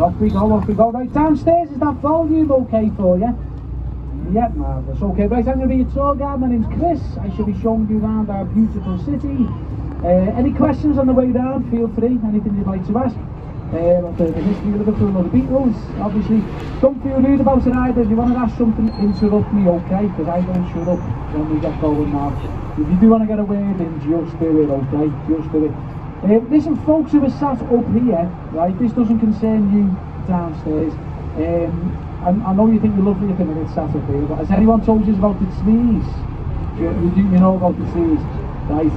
Off we go, off we go. Right, downstairs, is that volume okay for you? Yeah, marvellous. Okay, right, I'm going to be your tour guide. My name's Chris. I shall be showing you around our beautiful city. Any questions on the way down, feel free. Anything you'd like to ask. About the history of Liverpool or the Beatles, obviously. Don't feel rude about it either. If you want to ask something, interrupt me, okay? Because I don't shut up when we get going now. If you do want to get a word in, just do it, okay? Just do it. Listen, folks who are sat up here, right, this doesn't concern you downstairs. I know you think you're lovely at the minute sat up here, but has anyone told you about the trees? You know about the trees, right?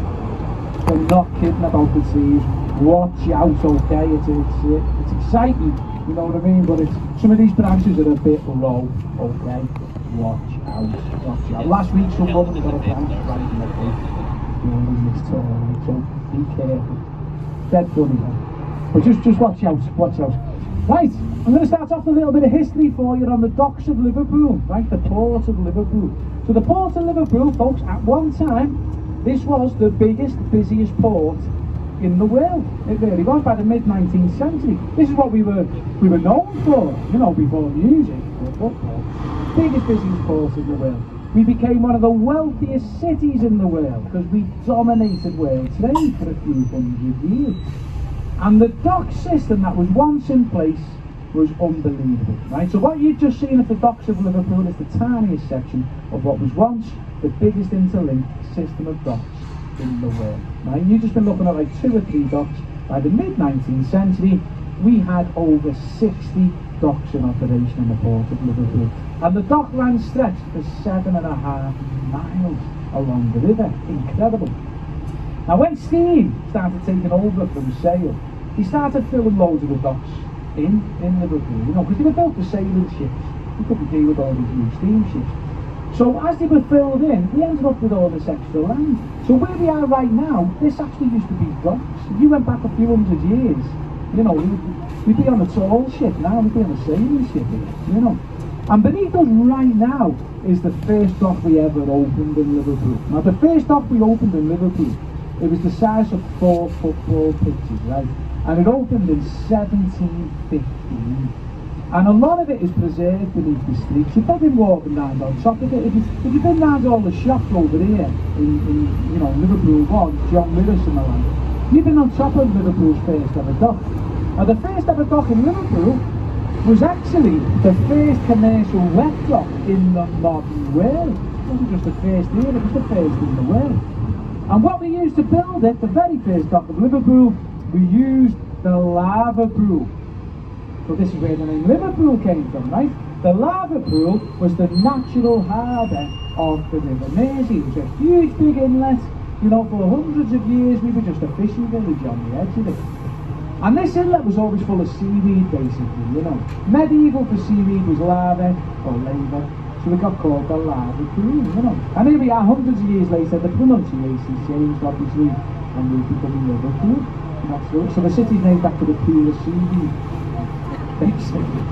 They're not kidding about the trees. Watch out, okay? It's exciting, you know what I mean? But some of these branches are a bit low, okay? Watch out, watch out. Last week some woman got a branch right in the face. So be careful. Dead funny, but just watch out, watch out. Right, I'm going to start off with a little bit of history for you on the docks of Liverpool, right, the port of Liverpool. So the port of Liverpool, folks, at one time, this was the biggest, busiest port in the world. It really was, by the mid-19th century. This is what we were known for, you know, before music, or football. Biggest, busiest port in the world. We became one of the wealthiest cities in the world because we dominated world trade for a few hundred years. And the dock system that was once in place was unbelievable, right? So what you've just seen at the docks of Liverpool is the tiniest section of what was once the biggest interlinked system of docks in the world, right? You've just been looking at like 2 or 3 docks. By the mid-19th century, we had over 60 docks in operation in the port of Liverpool. And the dock line stretched for 7.5 miles along the river. Incredible. Now when steam started taking over from sail, he started filling loads of the docks in Liverpool, you know, because they were built for sailing ships. You couldn't deal with all these new steamships. So as they were filled in, we ended up with all this extra land. So where we are right now, this actually used to be docks. If you went back a few hundred years, you know, we'd be on a tall ship now, we'd be on a sailing ship here, you know. And beneath us right now is the first dock we ever opened in Liverpool. Now the first dock we opened in Liverpool, it was the size of 4 football pitches, right? And it opened in 1715. And a lot of it is preserved beneath the streets. You've probably been walking around on top of it. If you've been round all the shops over here in you know, Liverpool 1, John Lewis and the land, you've been on top of Liverpool's first ever dock. Now the first ever dock in Liverpool was actually the first commercial wet dock in the modern world. It wasn't just the first here, it was the first in the world. And what we used to build it, the very first dock of Liverpool, we used the lava pool. So this is where the name Liverpool came from, right? The lava pool was the natural harbour of the River Mersey. It was a huge big inlet. You know, for hundreds of years we were just a fishing village on the edge of it. And this inlet was always full of seaweed, basically, you know. Medieval for seaweed was lava, or lava, so we got called the lava pool, you know. And here we are, hundreds of years later, the pronunciation changed, obviously, and we've become Liverpool. So the city's named after the pool of seaweed, basically.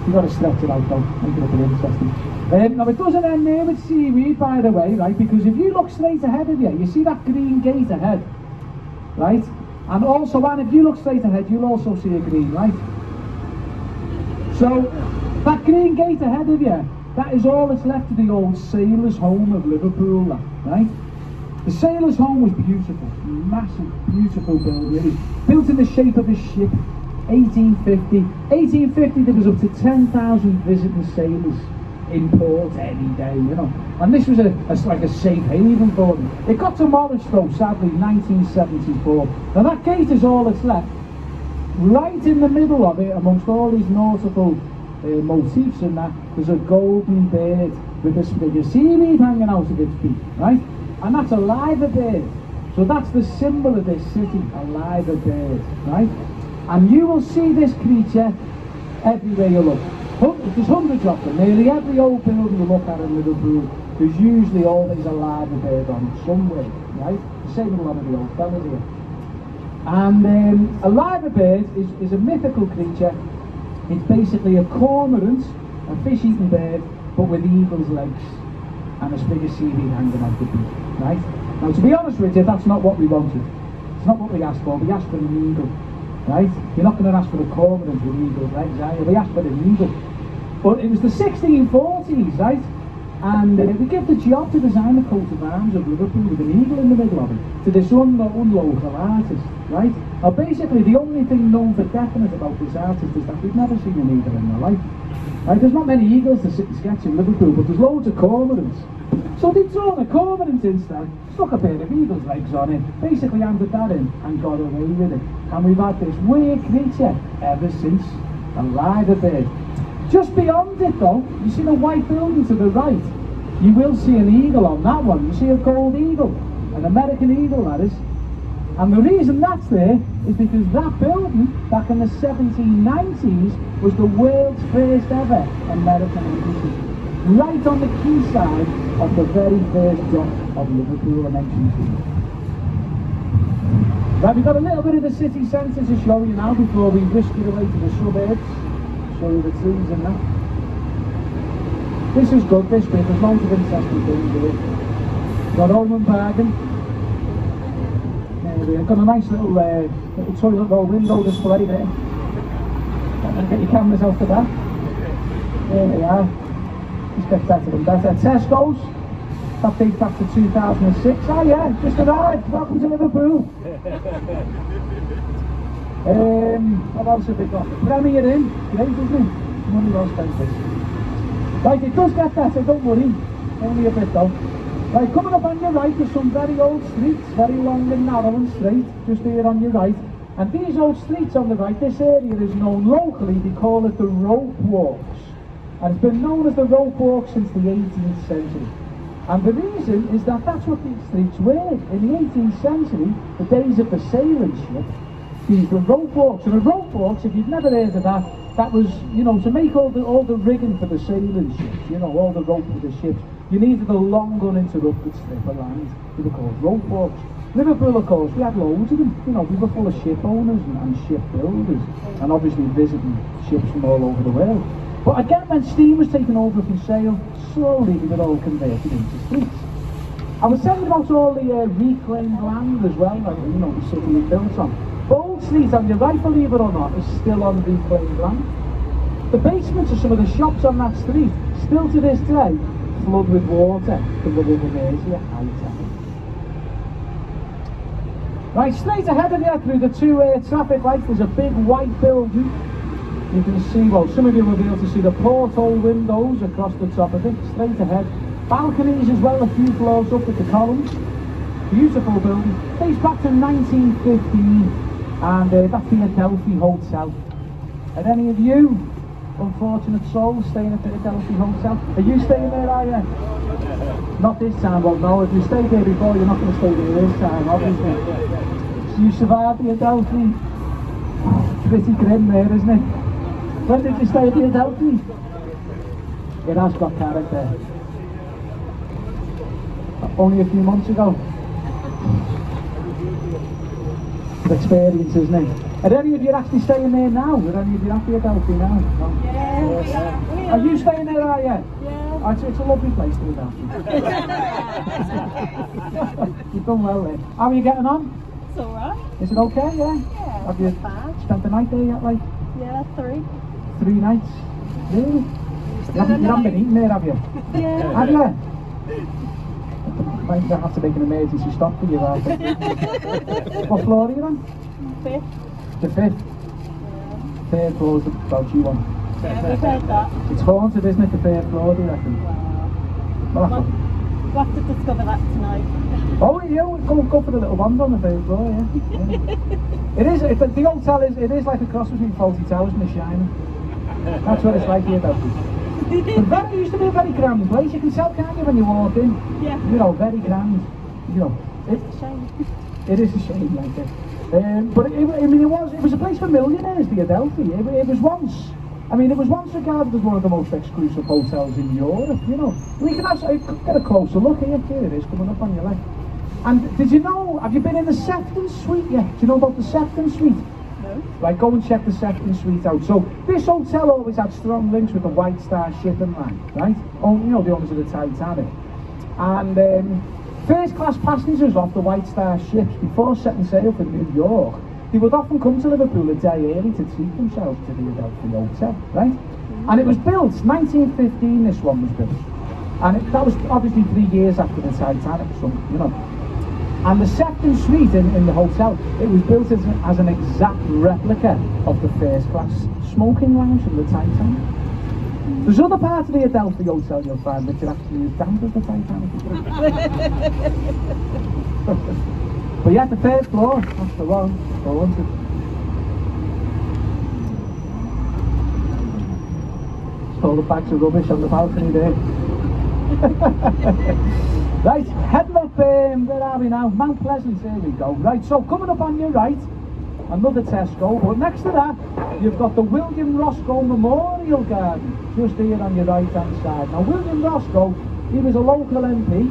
You've got to stretch it out, though, make it a bit interesting. Now, it doesn't end there with seaweed, by the way, right? Because if you look straight ahead of you, you see that green gate ahead, right? And also, and if you look straight ahead, you'll also see a green light. So, that green gate ahead of you, that is all that's left of the old sailors' home of Liverpool, right? The sailors' home was beautiful, massive, beautiful building. It was built in the shape of a ship, 1850. 1850, there was up to 10,000 visiting sailors in port any day, you know. And this was like a safe haven for them. It got demolished though, sadly, 1974. Now that gate is all that's left. Right in the middle of it, amongst all these nautical motifs and that, there's a golden bird with a sprig of seaweed hanging out of its beak, right? And that's a liver bird. So that's the symbol of this city, a liver bird, right? And you will see this creature everywhere you look. There's hundreds of them. Nearly every old building you look at in Liverpool, there's usually always a liver bird on it somewhere, right? The same with a lot of the old fellas here. And a liver bird is a mythical creature. It's basically a cormorant, a fish-eating bird, but with eagle's legs and a sprig of seaweed hanging out the beak, right? Now, to be honest with you, that's not what we wanted. It's not what we asked for. We asked for an eagle. right? You're not going to ask for a cormorant with eagle's legs, are you? We asked for an eagle. But it was the 1640s, right? And we gave the job to design the coat of arms of Liverpool with an eagle in the middle of it to this unlocal artist, right? Now basically the only thing known for definite about this artist is that we've never seen an eagle in their life. Right? There's not many eagles to sit and sketch in Liverpool, but there's loads of cormorants. So they'd thrown a cormorant instead, stuck a pair of eagle's legs on it, basically handed that in and got away with it. And we've had this weird creature ever since, a liver bird. Just beyond it though, you see the white building to the right, you will see an eagle on that one. You see a gold eagle, an American eagle that is. And the reason that's there is because that building, back in the 1790s, was the world's first ever American embassy. Right on the quayside of the very first dock of Liverpool, I mentioned to you. Right, we've got a little bit of the city centre to show you now before we whisk it away to the suburbs. Show you the trees and that. This is good, this bit, there's loads of interesting things here. Got Oman Bargain. We've got a nice little toilet roll window display there. Get your cameras out for that. There we are. Just gets better and better. Tesco's. That dates back to 2006. Oh yeah, just arrived. Welcome to Liverpool. What else have we got? Premier Inn. Great, isn't it? Money well spent this. Right, it does get better, don't worry. Only a bit though. Right, coming up on your right, there's some very old streets, very long and narrow and straight, just here on your right. And these old streets on the right, this area is known locally, they call it the Rope Walks. And it's been known as the Rope Walk since the 18th century. And the reason is that that's what these streets were. In the 18th century, the days of the sailing ship, these were rope walks. And the rope walks, if you've never heard of that, that was, you know, to make all the rigging for the sailing ships, you know, all the rope for the ships, you needed a long uninterrupted strip of land. They were called rope walks. Liverpool, of course, we had loads of them. You know, we were full of ship owners and ship builders, and obviously visiting ships from all over the world. But again, when steam was taken over from sail, slowly they were all converted into streets. I was telling you about all the reclaimed land as well, like, you know, the city was built on. Bold Street on your right, believe it or not, is still on reclaimed land. The basements of some of the shops on that street, still to this day, flood with water from the River Mersey at high tide. Right, straight ahead of you through the two traffic lights, there's a big white building. You can see, well, some of you will be able to see the porthole windows across the top of it, straight ahead. Balconies as well, a few floors up with the columns. Beautiful building. Dates back to 1915. And that's the Adelphi Hotel. Are any of you unfortunate souls staying at the Adelphi Hotel? Are you staying there, are you? Not this time, well no, if you stayed there before you're not going to stay there this time, obviously. So you survived the Adelphi. Pretty grim there, isn't it? When did you stay at the Adelphi? It has got character. Only a few months ago. Experience, isn't it? Are any of you actually staying there now? Are any of you at the Adelphi now? No? Yeah. Are you staying there, are you? Yeah. Oh, it's a lovely place to Adelphi. You've done well there. How are you getting on? It's alright. Is it okay, yeah? Yeah, have you spent the night there yet, like? Yeah, 3. 3 nights? Really? You haven't been eating there, have you? Yeah. Have you? Might have to make an emergency stop for you, right? What floor are you on? 5th. The 5th? Yeah. 3rd floor's the dodgy one. Yeah, we've heard that. It's haunted, isn't it, the 3rd floor, do you reckon? Wow. Well, We'll have to discover that tonight. oh yeah, we'll go for the little ones on the 3rd floor, yeah. It is, the hotel is, it is like a cross between Fawlty Towers and The Shining. That's what it's like here, though. It used to be a very grand place, you can tell, can't you, when you walk in? Yeah. You know, very grand. You know, It's a shame. it is a shame, like it. But I mean, it was a place for millionaires, the Adelphi. It was once, I mean, it was once regarded as one of the most exclusive hotels in Europe, you know. We can actually get a closer look here. Here it is, coming up on your left. And did you know, have you been in the Sefton Suite yet? Do you know about the Sefton Suite? No. Right, go and check the Sefton Suite out. So, this hotel always had strong links with the White Star shipping line, right? Oh, you know, the owners of the Titanic. And first class passengers off the White Star ships before setting sail for New York they would often come to Liverpool a day early to treat themselves to the Adelphi Hotel, right? And it was built, 1915 this one was built. And that was obviously 3 years after the Titanic sunk, you know. And the second suite in the hotel, it was built as an exact replica of the first class smoking lounge from the Titanic. There's other parts of the Adelphi Hotel you'll find which are actually as damp as the Titanic. But yeah, the third floor, that's the one. Haunted. All the bags of rubbish on the balcony there. Right, heading up, where are we now? Mount Pleasant, there we go. Right, so coming up on your right, another Tesco, but next to that, you've got the William Roscoe Memorial Garden, just here on your right hand side. Now William Roscoe, he was a local MP,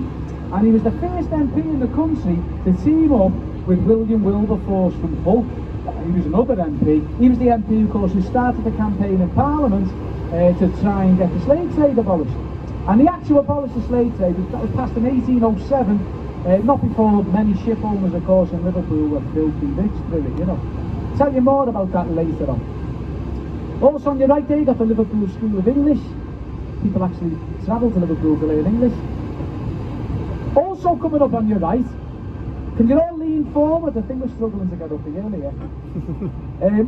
and he was the first MP in the country to team up with William Wilberforce from Hull. He was another MP. He was the MP, of course, who started the campaign in Parliament to try and get the slave trade abolished. And the act to abolish the slave trade that was passed in 1807, not before many ship owners, of course, in Liverpool were filthy rich through it, you know. Tell you more about that later on. Also on your right there, you got the Liverpool School of English. People actually travel to Liverpool to learn English. Also coming up on your right, can you all lean forward? I think we're struggling to get up here earlier.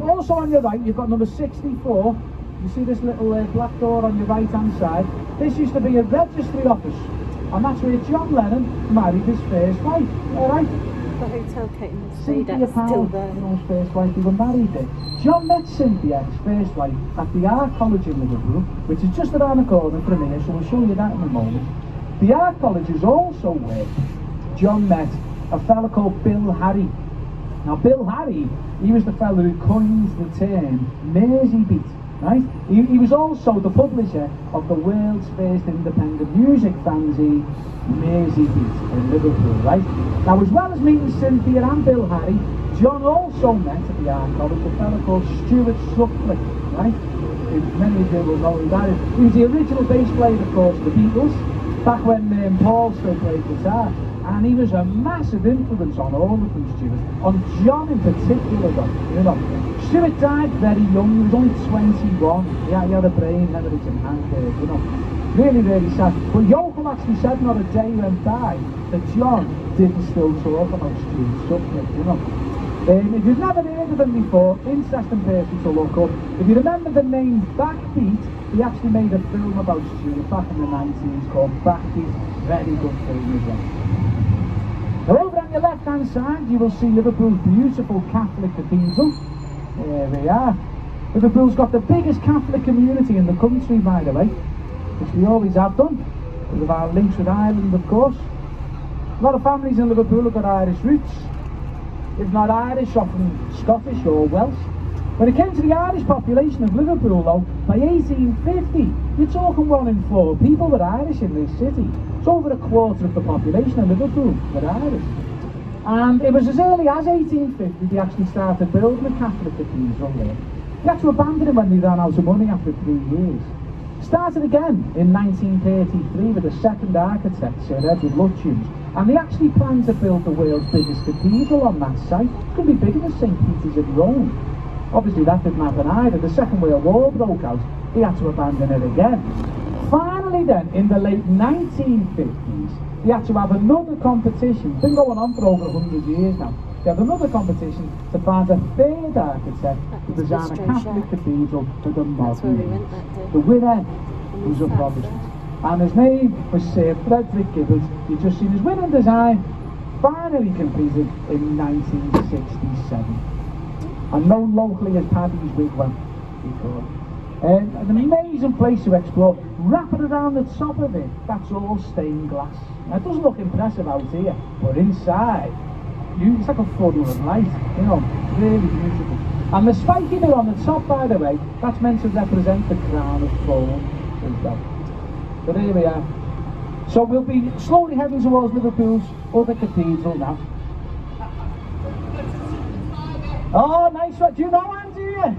Also on your right, you've got number 64. You see this little black door on your right hand side? This used to be a registry office, and that's where John Lennon married his first wife. Alright? The hotel curtain is Cynthia still Powell, there. you know, his first wife, they were married there. John met Cynthia, his first wife, at the Art College in Liverpool, which is just around the corner from here, so we'll show you that in a moment. The Art College is also where John met a fella called Bill Harry. Now Bill Harry, he was the fella who coined the term Mersey Beat. Right? He was also the publisher of the world's first independent music fanzine, Mersey Beat, in Liverpool, right? Now, as well as meeting Cynthia and Bill Harry, John also met at the Art College a fellow called Stuart Sutcliffe, right? Many of you will know who that is. He was the original bass player, of course, of the Beatles, back when Paul still played guitar. And he was a massive influence on all of them, Stuart. On John in particular, though, you know. Stuart died very young, he was only 21. He had a brain hemorrhage and hand, you know. Really, really sad. But Yoko actually said not a day went by that John didn't still talk about Stuart Sutcliffe, you know. If you've never heard of him before, interesting person to look up. If you remember the name Backbeat, he actually made a film about Stuart back in the 90s called Backbeat. Very good film as well. Now over on your left hand side you will see Liverpool's beautiful Catholic cathedral. There we are. Liverpool's got the biggest Catholic community in the country, by the way, which we always have done, because of our links with Ireland, of course. A lot of families in Liverpool have got Irish roots. If not Irish, often Scottish or Welsh. When it came to the Irish population of Liverpool, though, by 1850, you're talking 1 in 4 people were Irish in this city. It's over a quarter of the population of Liverpool were Irish. And it was as early as 1850 they actually started building a Catholic cathedral there. They had to abandon it when they ran out of money after 3 years. Started again in 1933 with the second architect, Sir Edward Lutyens, and they actually planned to build the world's biggest cathedral on that site. It could be bigger than St. Peter's in Rome. Obviously that didn't happen either. The Second World War broke out. They had to abandon it again. Finally then, in the late 1950s, they had to have another competition. It's been going on for over 100 years now. They had another competition to find a third architect to design a Catholic cathedral for the modern age. The winner was a Protestant. And his name was Sir Frederick Gibbons. You've just seen his winning design, finally completed in 1967. And known locally as Paddy's Wigwam. An amazing place to explore. Wrapping around the top of it, that's all stained glass. Now it doesn't look impressive out here, but inside, it's like a funnel of light, you know, really beautiful. And the spiky bit on the top, by the way, that's meant to represent the crown of thorns as well. So there we are. So we'll be slowly heading towards Liverpool's other cathedral now. Oh, nice one. Do you know Anne, do you?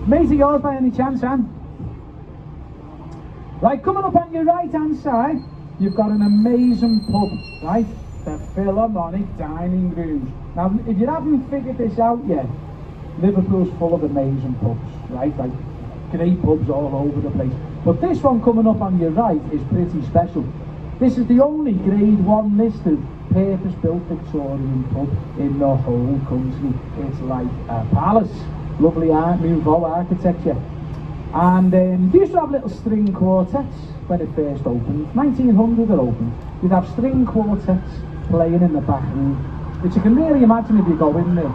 Mate of yours by any chance, Anne? Right, coming up on your right hand side, you've got an amazing pub, right? the Philharmonic dining rooms. Now, if you haven't figured this out yet, Liverpool's full of amazing pubs, right? Like, great pubs all over the place. But this one coming up on your right is pretty special. This is the only Grade 1 listed purpose-built Victorian pub in the whole country. It's like a palace. Lovely Art Nouveau architecture. And they used to have little string quartets when it first opened. 1900 it opened. You'd have string quartets playing in the back room, which you can really imagine if you go in there.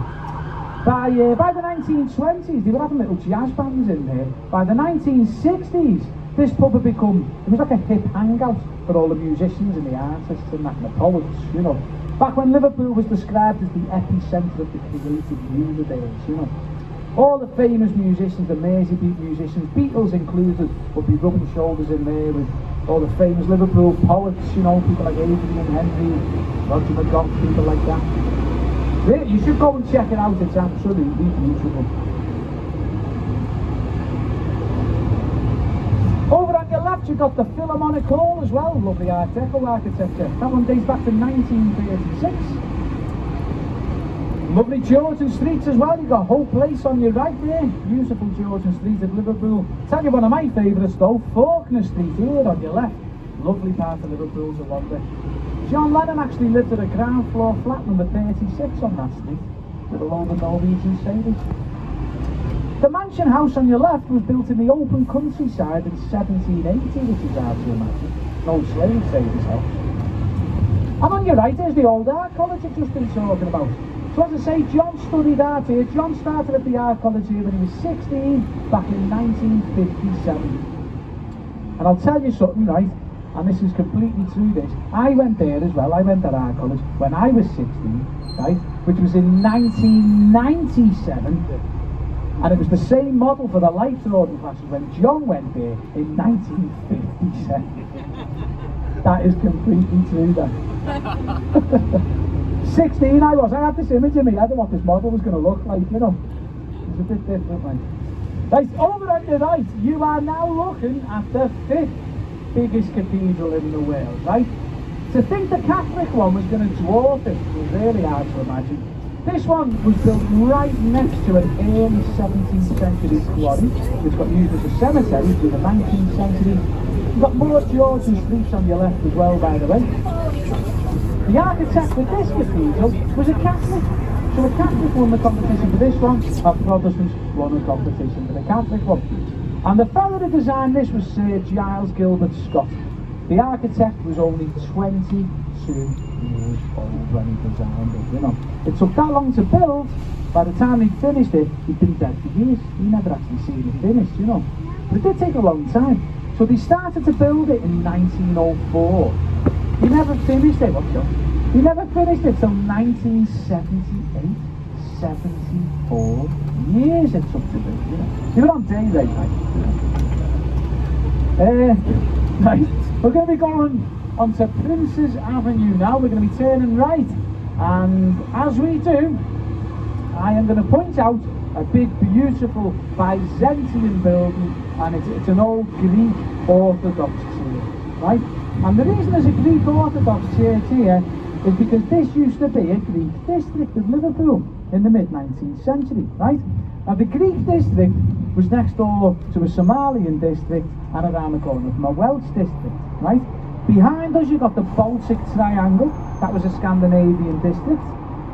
By the 1920s, they were having little jazz bands in there. By the 1960s, this pub had become, it was like a hip hangout for all the musicians and the artists and that and the poets, you know. Back when Liverpool was described as the epicentre of the creative universe, you know. All the famous musicians, the Merseybeat musicians, Beatles included, would be rubbing shoulders in there with all the famous Liverpool poets, you know, people like Adrian Henry, Roger McGough, people like that. You should go and check it out, it's absolutely beautiful. Over on your left you've got the Philharmonic Hall as well, lovely Art Deco architecture. That one dates back to 1936. Lovely Georgian streets as well, you've got Hope Place on your right there, beautiful Georgian street of Liverpool. Tell you one of my favourites though, Faulkner Street here on your left. Lovely part of Liverpool to wander. John Lennon actually lived at a ground floor flat number 36 on that street with a load of Norwegian sailors. The mansion house on your left was built in the open countryside in 1780, which is hard to imagine. No slave sailors' house. And on your right is the old art college I've just been talking about. So as I say, John studied art here. John started at the art college here when he was 16 back in 1957. And I'll tell you something, right? And this is completely true this, I went there as well, I went to art college when I was 16, right, which was in 1997, and it was the same model for the life drawing classes when John went there in 1957. That is completely true then. 16 I was, I had this image in my head of what this model was going to look like, you know, it was a bit different, like. Right, over on the right, you are now looking at the 5th biggest cathedral in the world, right? To think the Catholic one was going to dwarf it was really hard to imagine. This one was built right next to an early 17th century quarry, which got used as a cemetery through the 19th century. You've got more Georgian streets on your left as well, by the way. The architect of this cathedral was a Catholic. So the Catholic won the competition for this one, and Protestants won the competition for the Catholic one. And the fellow that designed this was Sir Giles Gilbert Scott. The architect was only 22 years old when he designed it, you know. It took that long to build. By the time he'd finished it, he'd been dead for years. He never actually seen it finished, you know. But it did take a long time. So they started to build it in 1904. He never finished it, he never finished it till 1978. 74 years it took to do, you know. You were on day rate, mate. Right, we're going to be going onto Princes Avenue now. We're going to be turning right, and as we do, I am going to point out a big, beautiful Byzantine building, and it's an old Greek Orthodox church, right? And the reason there's a Greek Orthodox church here is because this used to be a Greek district of Liverpool in the mid-19th century, right? Now the Greek district was next door to a Somalian district and around the corner from a Welsh district, right? Behind us you've got the Baltic Triangle, that was a Scandinavian district.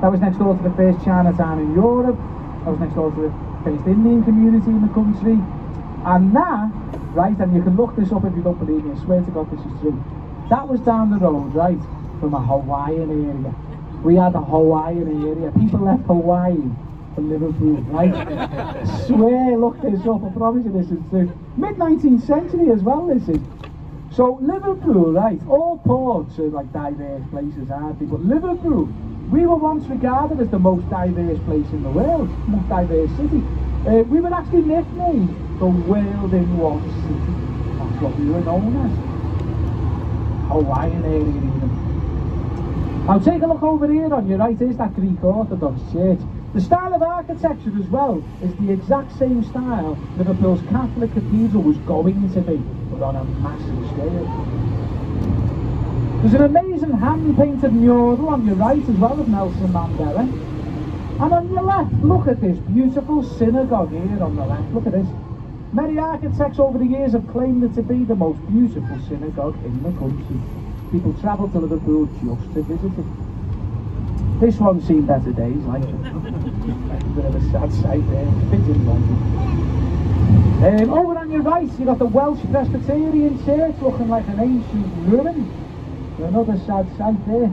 That was next door to the first Chinatown in Europe, that was next door to the first Indian community in the country. And that, right, and you can look this up if you don't believe me, I swear to God this is true, that was down the road, right, from a Hawaiian area. We had a Hawaiian area. People left Hawaii for Liverpool, right? I swear, look this up, I promise you this is true. Mid-19th century as well, this is. So Liverpool, right, all ports are like diverse places, aren't they? But Liverpool, we were once regarded as the most diverse place in the world, most diverse city. We were actually nicknamed the world in one city. That's what we were known as. Hawaiian area even. Now take a look over here on your right, is that Greek Orthodox church. The style of architecture as well is the exact same style Liverpool's Catholic Cathedral was going to be, but on a massive scale. There's an amazing hand-painted mural on your right as well of Nelson Mandela. And on your left, look at this beautiful synagogue here on the left. Look at this. Many architects over the years have claimed it to be the most beautiful synagogue in the country. People travel to Liverpool just to visit it. This one's seen better days, like a bit of a sad sight there. Fits in London. Over on your right, you've got the Welsh Presbyterian Church looking like an ancient ruin. Another sad sight there.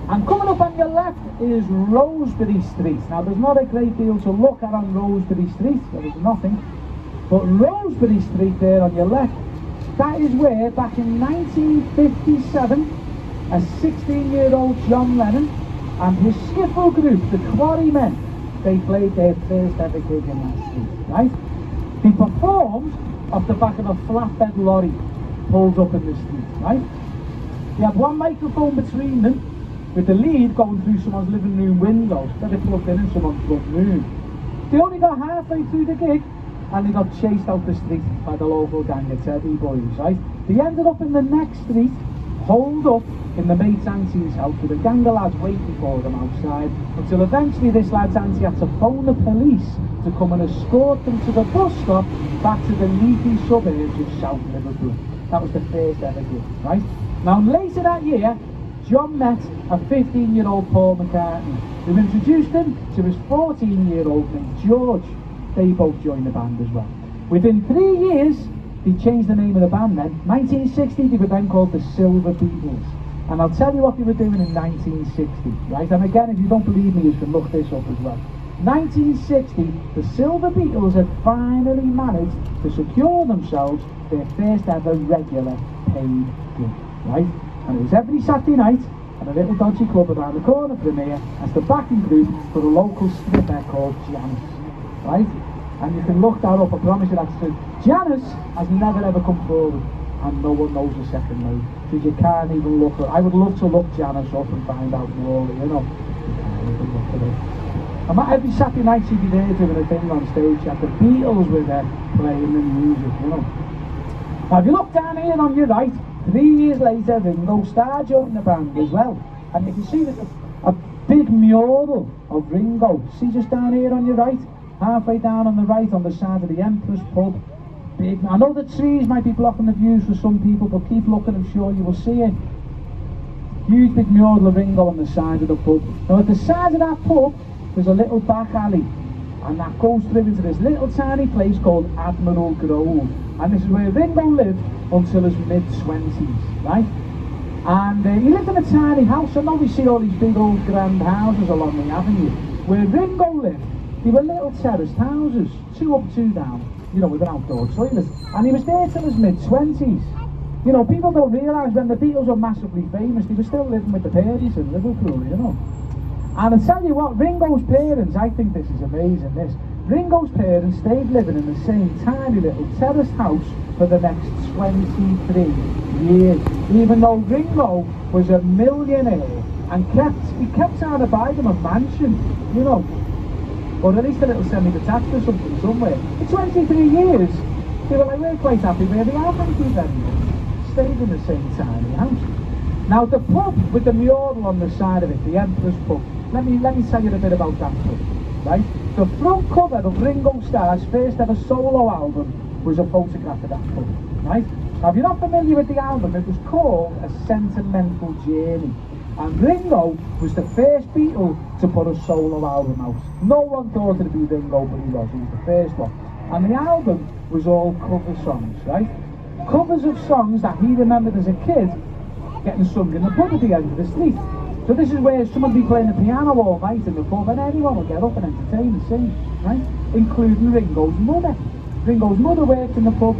And coming up on your left is Rosebery Street. Now there's not a great deal to look at on Rosebery Street, there is nothing. But Rosebery Street there on your left, that is where back in 1957 a 16-year-old John Lennon and his skiffle group, the Quarrymen, they played their first ever gig in that street, right? They performed off the back of a flatbed lorry pulled up in the street, right? They had one microphone between them, with the lead going through someone's living room window, that they plugged in someone's front room. They only got halfway through the gig, and they got chased out the street by the local gang of Teddy boys, right? They ended up in the next street, holed up in the mate's auntie's house with a gang of lads waiting for them outside, until eventually this lad's auntie had to phone the police to come and escort them to the bus stop back to the leafy suburbs of South Liverpool. That was the first ever gig, right? Now later that year, John met a 15-year-old Paul McCartney, who introduced him to his 14-year-old mate George. They both joined the band as well. Within 3 years, they changed the name of the band then. 1960, they were then called the Silver Beatles. And I'll tell you what they were doing in 1960, right? And again, if you don't believe me, you can look this up as well. 1960, the Silver Beatles had finally managed to secure themselves their first ever regular paid gig, right? And it was every Saturday night at a little dodgy club around the corner from here as the backing group for a local stripper called Janice, right? And you can look that up, I promise you that's true. Janice has never ever come forward, and no one knows her second name, because you can't even look her. I would love to look Janice up and find out more, you know. You can't even look at her. And every Saturday night she'd be there doing a thing on stage, and the Beatles were there playing the music, you know. Now if you look down here on your right, 3 years later, Ringo Starr joined the band as well. And you can see there's a big mural of Ringo. See just down here on your right? Halfway down on the right, on the side of the Empress pub. Big. I know the trees might be blocking the views for some people, but keep looking, I'm sure you will see it. Huge big mural of Ringo on the side of the pub. Now at the side of that pub, there's a little back alley. And that goes through into this little tiny place called Admiral Grove. And this is where Ringo lived until his mid-20s, right? And he lived in a tiny house. I know we see all these big old grand houses along the avenue. Where Ringo lived, they were little terraced houses, 2 up, 2 down, you know, with an outdoor toilet. And he was there till his mid-20s. You know, people don't realise when the Beatles were massively famous, they were still living with the parents in Liverpool, you know. And I tell you what, Ringo's parents, I think this is amazing, this. Ringo's parents stayed living in the same tiny little terraced house for the next 23 years. Even though Ringo was a millionaire and he kept trying to buy them a mansion, you know. Or at least a little semi-detached or something somewhere. For 23 years, they were like, we're quite happy where they are, thank you very much. Stayed in the same tiny house. Now the pub with the mural on the side of it, the Empress pub, let me tell you a bit about that pub, right? The front cover of Ringo Starr's first ever solo album was a photograph of that pub, right? Now if you're not familiar with the album, it was called A Sentimental Journey. And Ringo was the first Beatle to put a solo album out. No one thought it'd be Ringo, but he was the first one. And the album was all cover songs, right? Covers of songs that he remembered as a kid getting sung in the pub at the end of the street. So this is where someone would be playing the piano all night in the pub and anyone would get up and entertain and sing, right? Including Ringo's mother. Ringo's mother worked in the pub,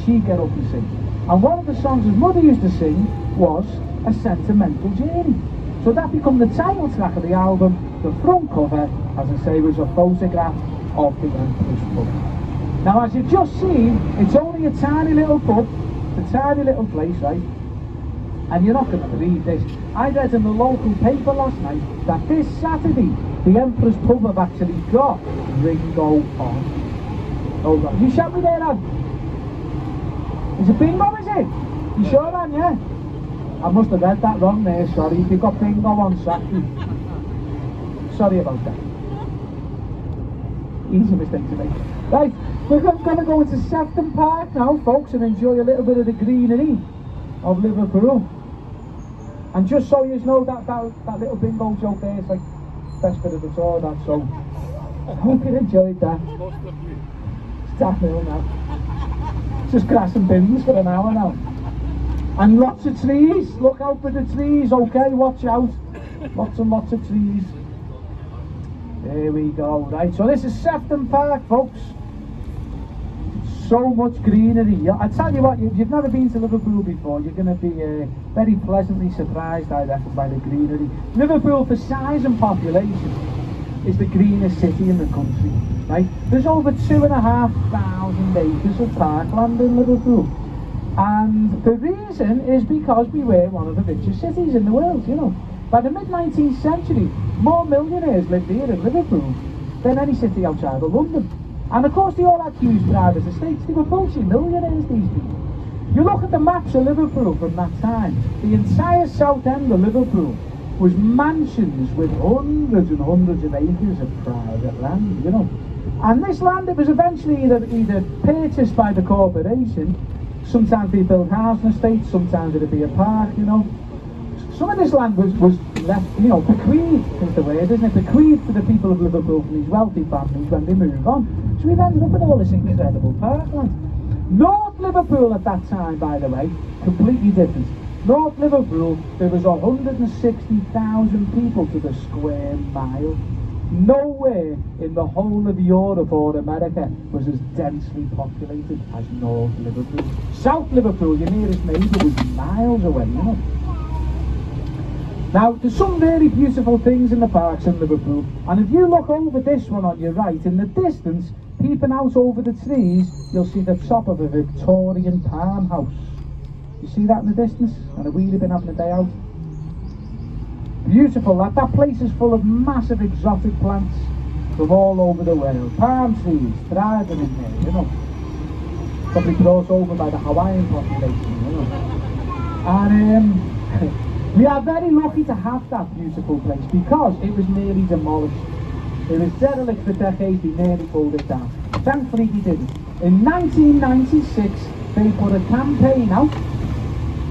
she'd get up and sing. And one of the songs his mother used to sing was A Sentimental Journey. So that became the title track of the album. The front cover, as I say, was a photograph of the Empress pub. Now as you've just seen, it's only a tiny little pub, a tiny little place, right? And you're not going to believe this. I read in the local paper last night that this Saturday, the Empress pub have actually got Ringo on. Oh, God. You shot me there, Ann? Is it bingo, is it? You sure, Ann, yeah? I must have read that wrong there, sorry. If you've got bingo on Saturday. Sorry about that. Easy mistake to make. Right, we're going to go into Sefton Park now, folks, and enjoy a little bit of the greenery of Liverpool. And just so you know, that little bingo joke there, it's like the best bit of the tour, that, so I hope you enjoyed that. It's that nil now. Just grass and bins for an hour now. And lots of trees, look out for the trees, okay, watch out. Lots and lots of trees. There we go, right, so this is Sefton Park, folks. So much greenery. I tell you what, if you've never been to Liverpool before, you're going to be very pleasantly surprised, I reckon, by the greenery. Liverpool, for size and population, is the greenest city in the country, right? There's over 2,500 acres of parkland in Liverpool. And the reason is because we were one of the richest cities in the world, you know. By the mid-19th century, more millionaires lived here in Liverpool than any city outside of London. And of course they all had huge private estates. They were multi-millionaires, these people. You look at the maps of Liverpool from that time, the entire south end of Liverpool was mansions with hundreds and hundreds of acres of private land, you know. And this land, it was eventually either purchased by the corporation. Sometimes they built housing estates, sometimes it'd be a park, you know. Some of this land was left, you know, bequeathed is the word, isn't it? Bequeathed to the people of Liverpool from these wealthy families when they moved on. So we've ended up with all this incredible parkland. North Liverpool at that time, by the way, completely different. North Liverpool, there was 160,000 people to the square mile. Nowhere in the whole of Europe or America was as densely populated as North Liverpool. South Liverpool, your nearest neighbour, was miles away, you know. Now, there's some very beautiful things in the parks in Liverpool, and if you look over this one on your right, in the distance, peeping out over the trees, you'll see the top of a Victorian farmhouse. You see that in the distance? And we've been having a day out. Beautiful, that place is full of massive exotic plants from all over the world. Palm trees thriving in there, you know. Probably brought over by the Hawaiian population, you know. And we are very lucky to have that beautiful place because it was nearly demolished. It was derelict for decades, they nearly pulled it down. Thankfully they didn't. In 1996 they put a campaign out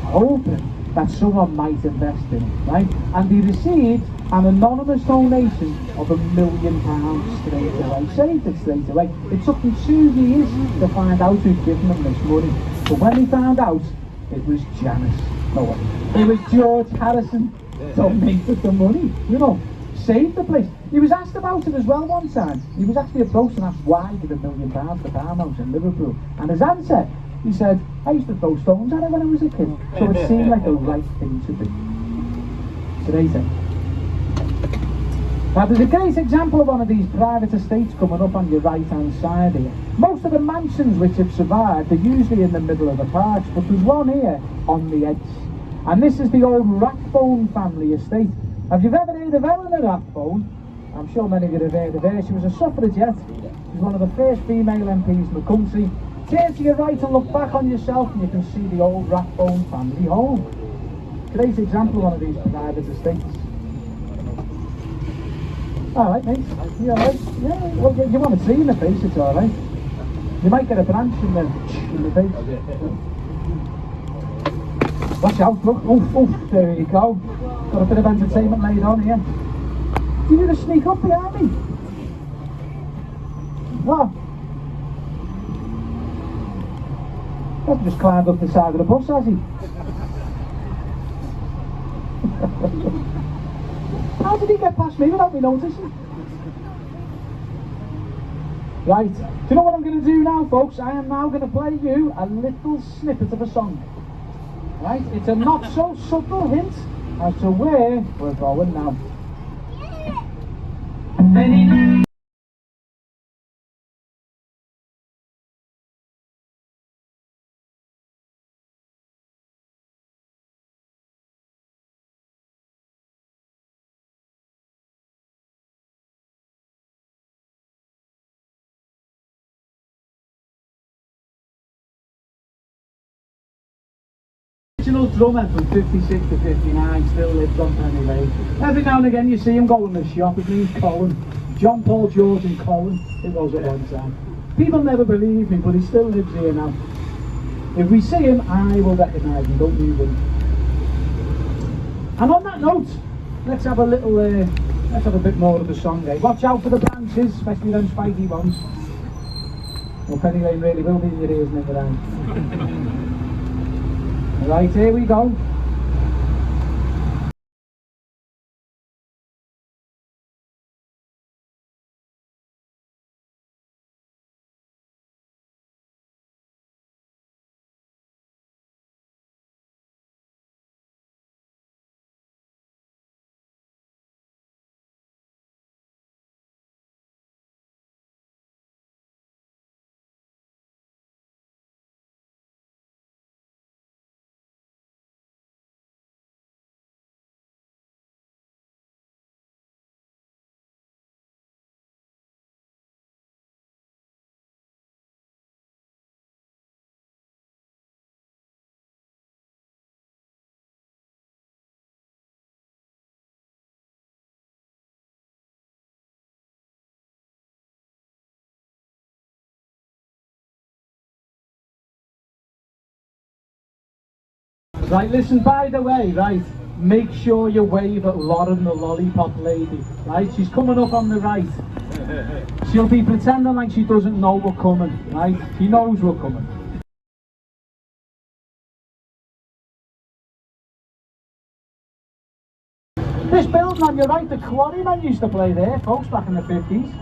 hoping that someone might invest in it, right? And they received an anonymous donation of £1 million straight away. Saved it straight away. It took them 2 years to find out who'd given them this money. But when they found out, it was Janice. No, it was George Harrison donated the money, you know, saved the place. He was asked about it as well one time. He was actually approached and asked why he gave £1 million to farmhouse in Liverpool. And his answer, he said, I used to throw stones at it when I was a kid, so it seemed like the right thing to do. Today's it. Now there's a great example of one of these private estates coming up on your right hand side here. Most of the mansions which have survived are usually in the middle of the parks, but there's one here on the edge. And this is the old Rathbone family estate. Have you ever heard of Eleanor Rathbone? I'm sure many of you have heard of her. She was a suffragette. She was one of the first female MPs in the country. Turn to your right and look back on yourself and you can see the old Rathbone family home. Great example of one of these private estates. Alright mate, you alright? Yeah, well you want a tree in the face, it's alright. You might get a branch in the face. Watch out, look, oof, oof, there you go. Got a bit of entertainment laid on here. You need to sneak up behind me. What? He's just climbed up the side of the bus, has he? How did he get past me without me noticing? Right, do you know what I'm going to do now, folks? I am now going to play you a little snippet of a song. Right, it's a not so subtle hint as to where we're going now. original drummer from 56 to 59 still lives on Penny Lane. Every now and again you see him go in the shop. His name's Colin. John, Paul, George and Colin. It was at one time. People never believe me, but he still lives here now. If we see him, I will recognise him. Don't you worry. And on that note, let's have a little, let's have a bit more of the song, eh? Watch out for the branches, especially them spiky ones. Well, Penny Lane really will be in your ears never end. Right, here we go. Right, listen, by the way, right, make sure you wave at Lauren, the lollipop lady, right? She's coming up on the right. She'll be pretending like she doesn't know we're coming, right? She knows we're coming. This building on your right, the Quarrymen used to play there, folks, back in the 50s.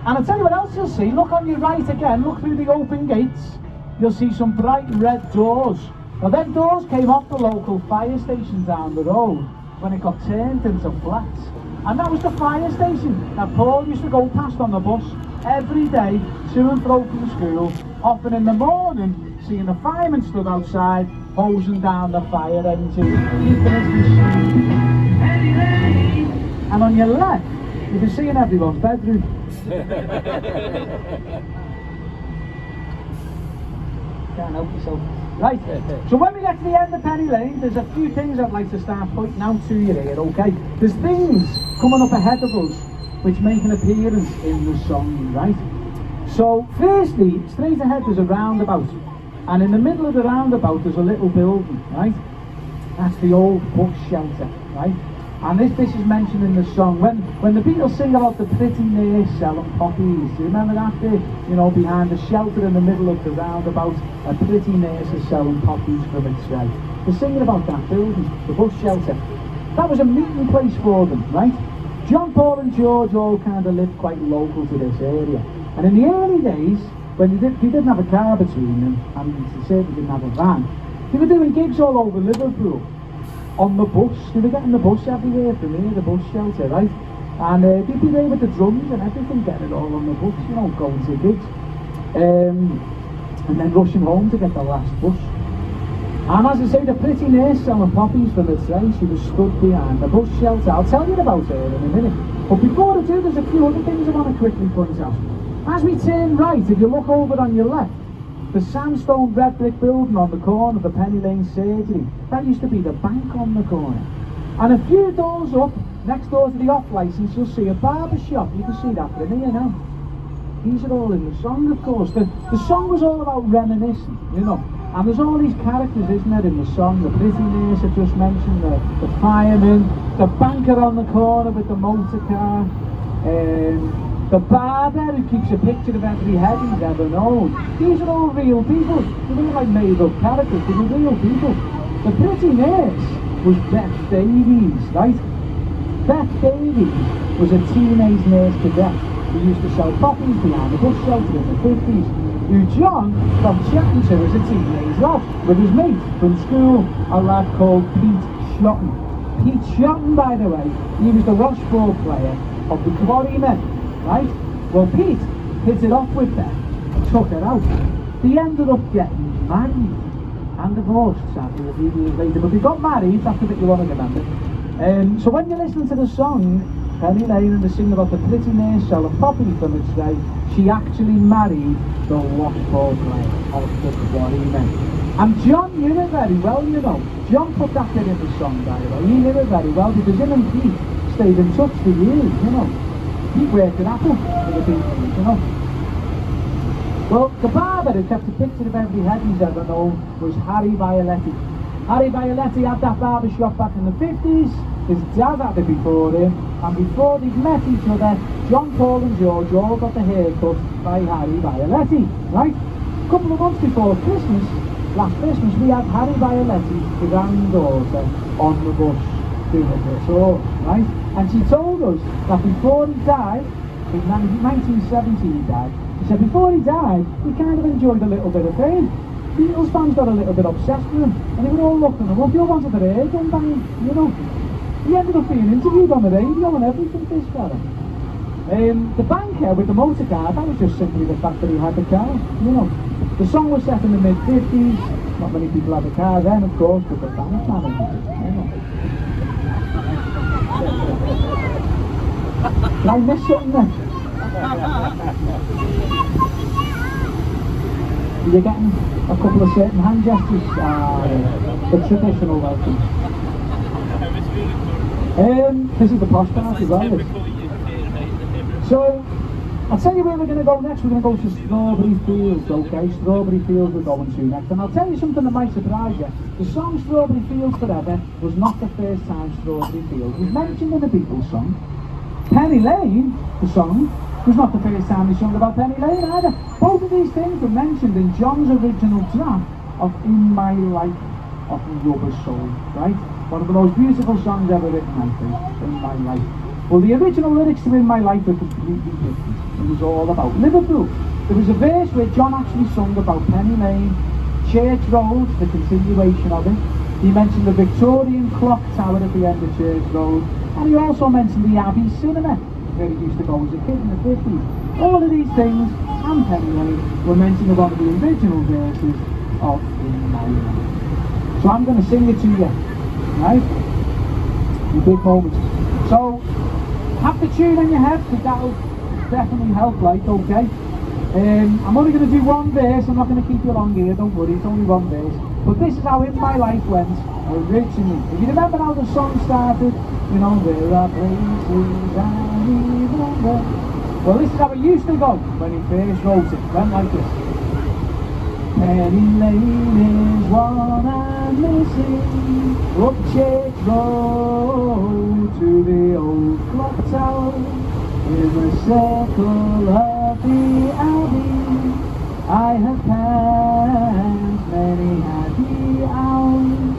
And I'll tell you what else you'll see. Look on your right again, look through the open gates. You'll see some bright red doors. Now them doors came off the local fire station down the road when it got turned into flats. And that was the fire station that Paul used to go past on the bus every day to and fro from school. Often in the morning, seeing the firemen stood outside hosing down the fire engine, keeping his machine. And on your left, you can see in everyone's bedroom. Can't help yourself. Right, so when we get to the end of Penny Lane, there's a few things I'd like to start pointing out to you here, okay? There's things coming up ahead of us which make an appearance in the song, right? So, firstly, straight ahead there's a roundabout, and in the middle of the roundabout there's a little building, right? That's the old bus shelter, right? And this is mentioned in the song. When the Beatles sing about the pretty nurse selling poppies, do you remember that bit? You know, behind the shelter in the middle of the roundabout, a pretty nurse is selling poppies from its tray. They're singing about that building, the bus shelter. That was a meeting place for them, right? John, Paul and George all kind of lived quite local to this area. And in the early days, when they didn't have a car between them, and they certainly didn't have a van, they were doing gigs all over Liverpool. On the bus, they were getting the bus everywhere from here, the bus shelter, right? And they'd be there with the drums and everything, getting it all on the bus, you know, going to gigs. And then rushing home to get the last bus. And as I say, the pretty nurse selling poppies from the tray, she was stood behind the bus shelter. I'll tell you about her in a minute. But before I do, there's a few other things I want to quickly point out. As we turn right, if you look over on your left, the sandstone red brick building on the corner of the Penny Lane surgery, that used to be the bank on the corner. And a few doors up, next door to the off licence, you'll see a barber shop. You can see that from here now. These are all in the song, of course. The song was all about reminiscing, you know. And there's all these characters, isn't there, in the song? The pretty nurse I just mentioned, the fireman, the banker on the corner with the motor car, the barber who keeps a picture of every head he's ever known. These are all real people. They weren't like made-up characters, they were real people. The pretty nurse was Beth Davies, right? Beth Davies was a teenage nurse cadet who used to sell poppies behind the bus shelter in the 50s, who John got chatting to as a teenage lad with his mate from school, a lad called Pete Shotton. Pete Shotton, by the way, he was the Rochefort player of the Quarrymen. Right? Well, Pete hit it off with them, took her out. They ended up getting married and divorced, sadly, a few years later. But they got married, that's the bit you want to remember. So when you listen to the song, Penny Lane, and they sing about the pretty nurse selling poppies from its day, she actually married the Rochefort player of the Quarrymen. And John knew it very well, you know. John put that bit in the song, by the way. He knew it very well because him and Pete stayed in touch for years, you know. Pete worked at Apple for the Beatles, you know. Well, the barber who kept a picture of every head he's ever known was Harry Violetti. Harry Violetti had that barber shop back in the 50s. His dad had it before him, and before they'd met each other, John, Paul and George all got the haircut by Harry Violetti, right? A couple of months before Christmas, last Christmas, we had Harry Violetti, the granddaughter, on the bus doing a tour, right? And she told us that before he died, in 1970 he died, he said before he died, he kind of enjoyed a little bit of fame. Beatles fans got a little bit obsessed with him, and they were all looking him up. They all wanted their hair done by him, you know. He ended up being interviewed on the radio and everything, this fella. The banker with the motor car, that was just simply the fact that he had the car, you know. The song was set in the mid-50s, not many people had a car then, of course, but the bank managed it, you know. Did I miss something there? You're getting a couple of certain hand gestures, the traditional welcome. This is the posh part as well. So, I'll tell you where we're going to go next. We're going to go to Strawberry Fields, okay? Strawberry Fields we're going to next. And I'll tell you something that might surprise you. The song Strawberry Fields Forever was not the first time Strawberry Fields was mentioned in a Beatles song. Penny Lane, the song, was not the first time they sung about Penny Lane either. Both of these things were mentioned in John's original draft of In My Life of Rubber Soul, right? One of the most beautiful songs ever written, I think, In My Life. Well, the original lyrics to In My Life were completely different. It was all about Liverpool. There was a verse where John actually sung about Penny Lane, Church Road, the continuation of it. He mentioned the Victorian clock tower at the end of Church Road, and he also mentioned the Abbey Cinema, where he used to go as a kid in the 50s. All of these things, and Penny Lane, were mentioned in one of the original verses of In My Life. So I'm going to sing it to you, right? In big moments. So, have the tune in your head, because that'll definitely help, like, okay? I'm only going to do one verse. I'm not going to keep you long here, don't worry, it's only one verse. But this is how In My Life went originally. If you remember how the song started, you know, there are places I remember. Well, this is how it used to go when he first wrote it. It went like this. Penny Lane is what I'm missing, up Church Road to the old clock tower, in the circle of the Abbey, I have passed many happy hours,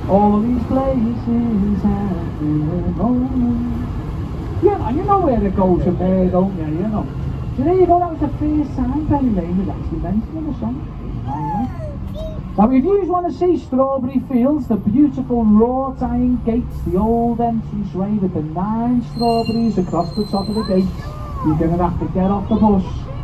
all these places have been moments. Yeah, you know where it goes from there, don't you, you know. So there you go, that was the first time Penny Lane was actually mentioned in the song. Now if you want to see Strawberry Fields, the beautiful wrought iron gates, the old entrance way with the 9 strawberries across the top of the gates, you're going to have to get off the bus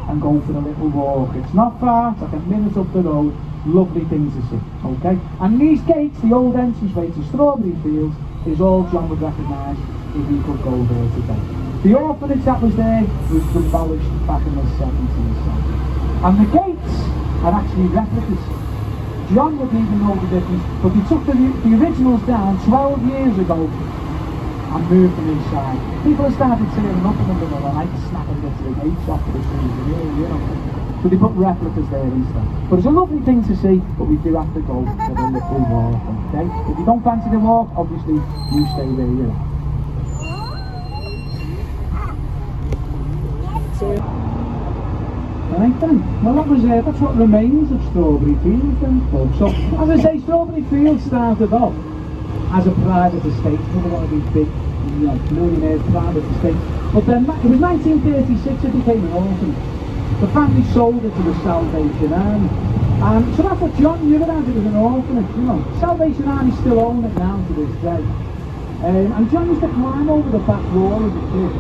and go for a little walk. It's not far, it's like a minute up the road, lovely things to see, okay? And these gates, the old entrance way to Strawberry Fields, is all John would recognise if he could go there today. The orphanage that was there was demolished back in the 70s. And the gates are actually replicas. John wouldn't even know the difference, but they took the originals down 12 years ago and moved them inside. People have started tearing up in the middle of the night, snapping into the gates off the trees, you know. So they put replicas there instead. But it's a lovely thing to see, but we do have to go for the little walk, okay? If you don't fancy the walk, obviously you stay where you're at. Right then, well that's what remains of Strawberry Fields then, folks. So, as I say, Strawberry Fields started off as a private estate, another one of these big, you know, millionaires' private estates. But then, it was 1936 it became an orphanage. The family sold it to the Salvation Army. So that's what John knew it as, it was an orphanage, you know. Salvation Army still own it now to this day. And John used to climb over the back wall as a kid.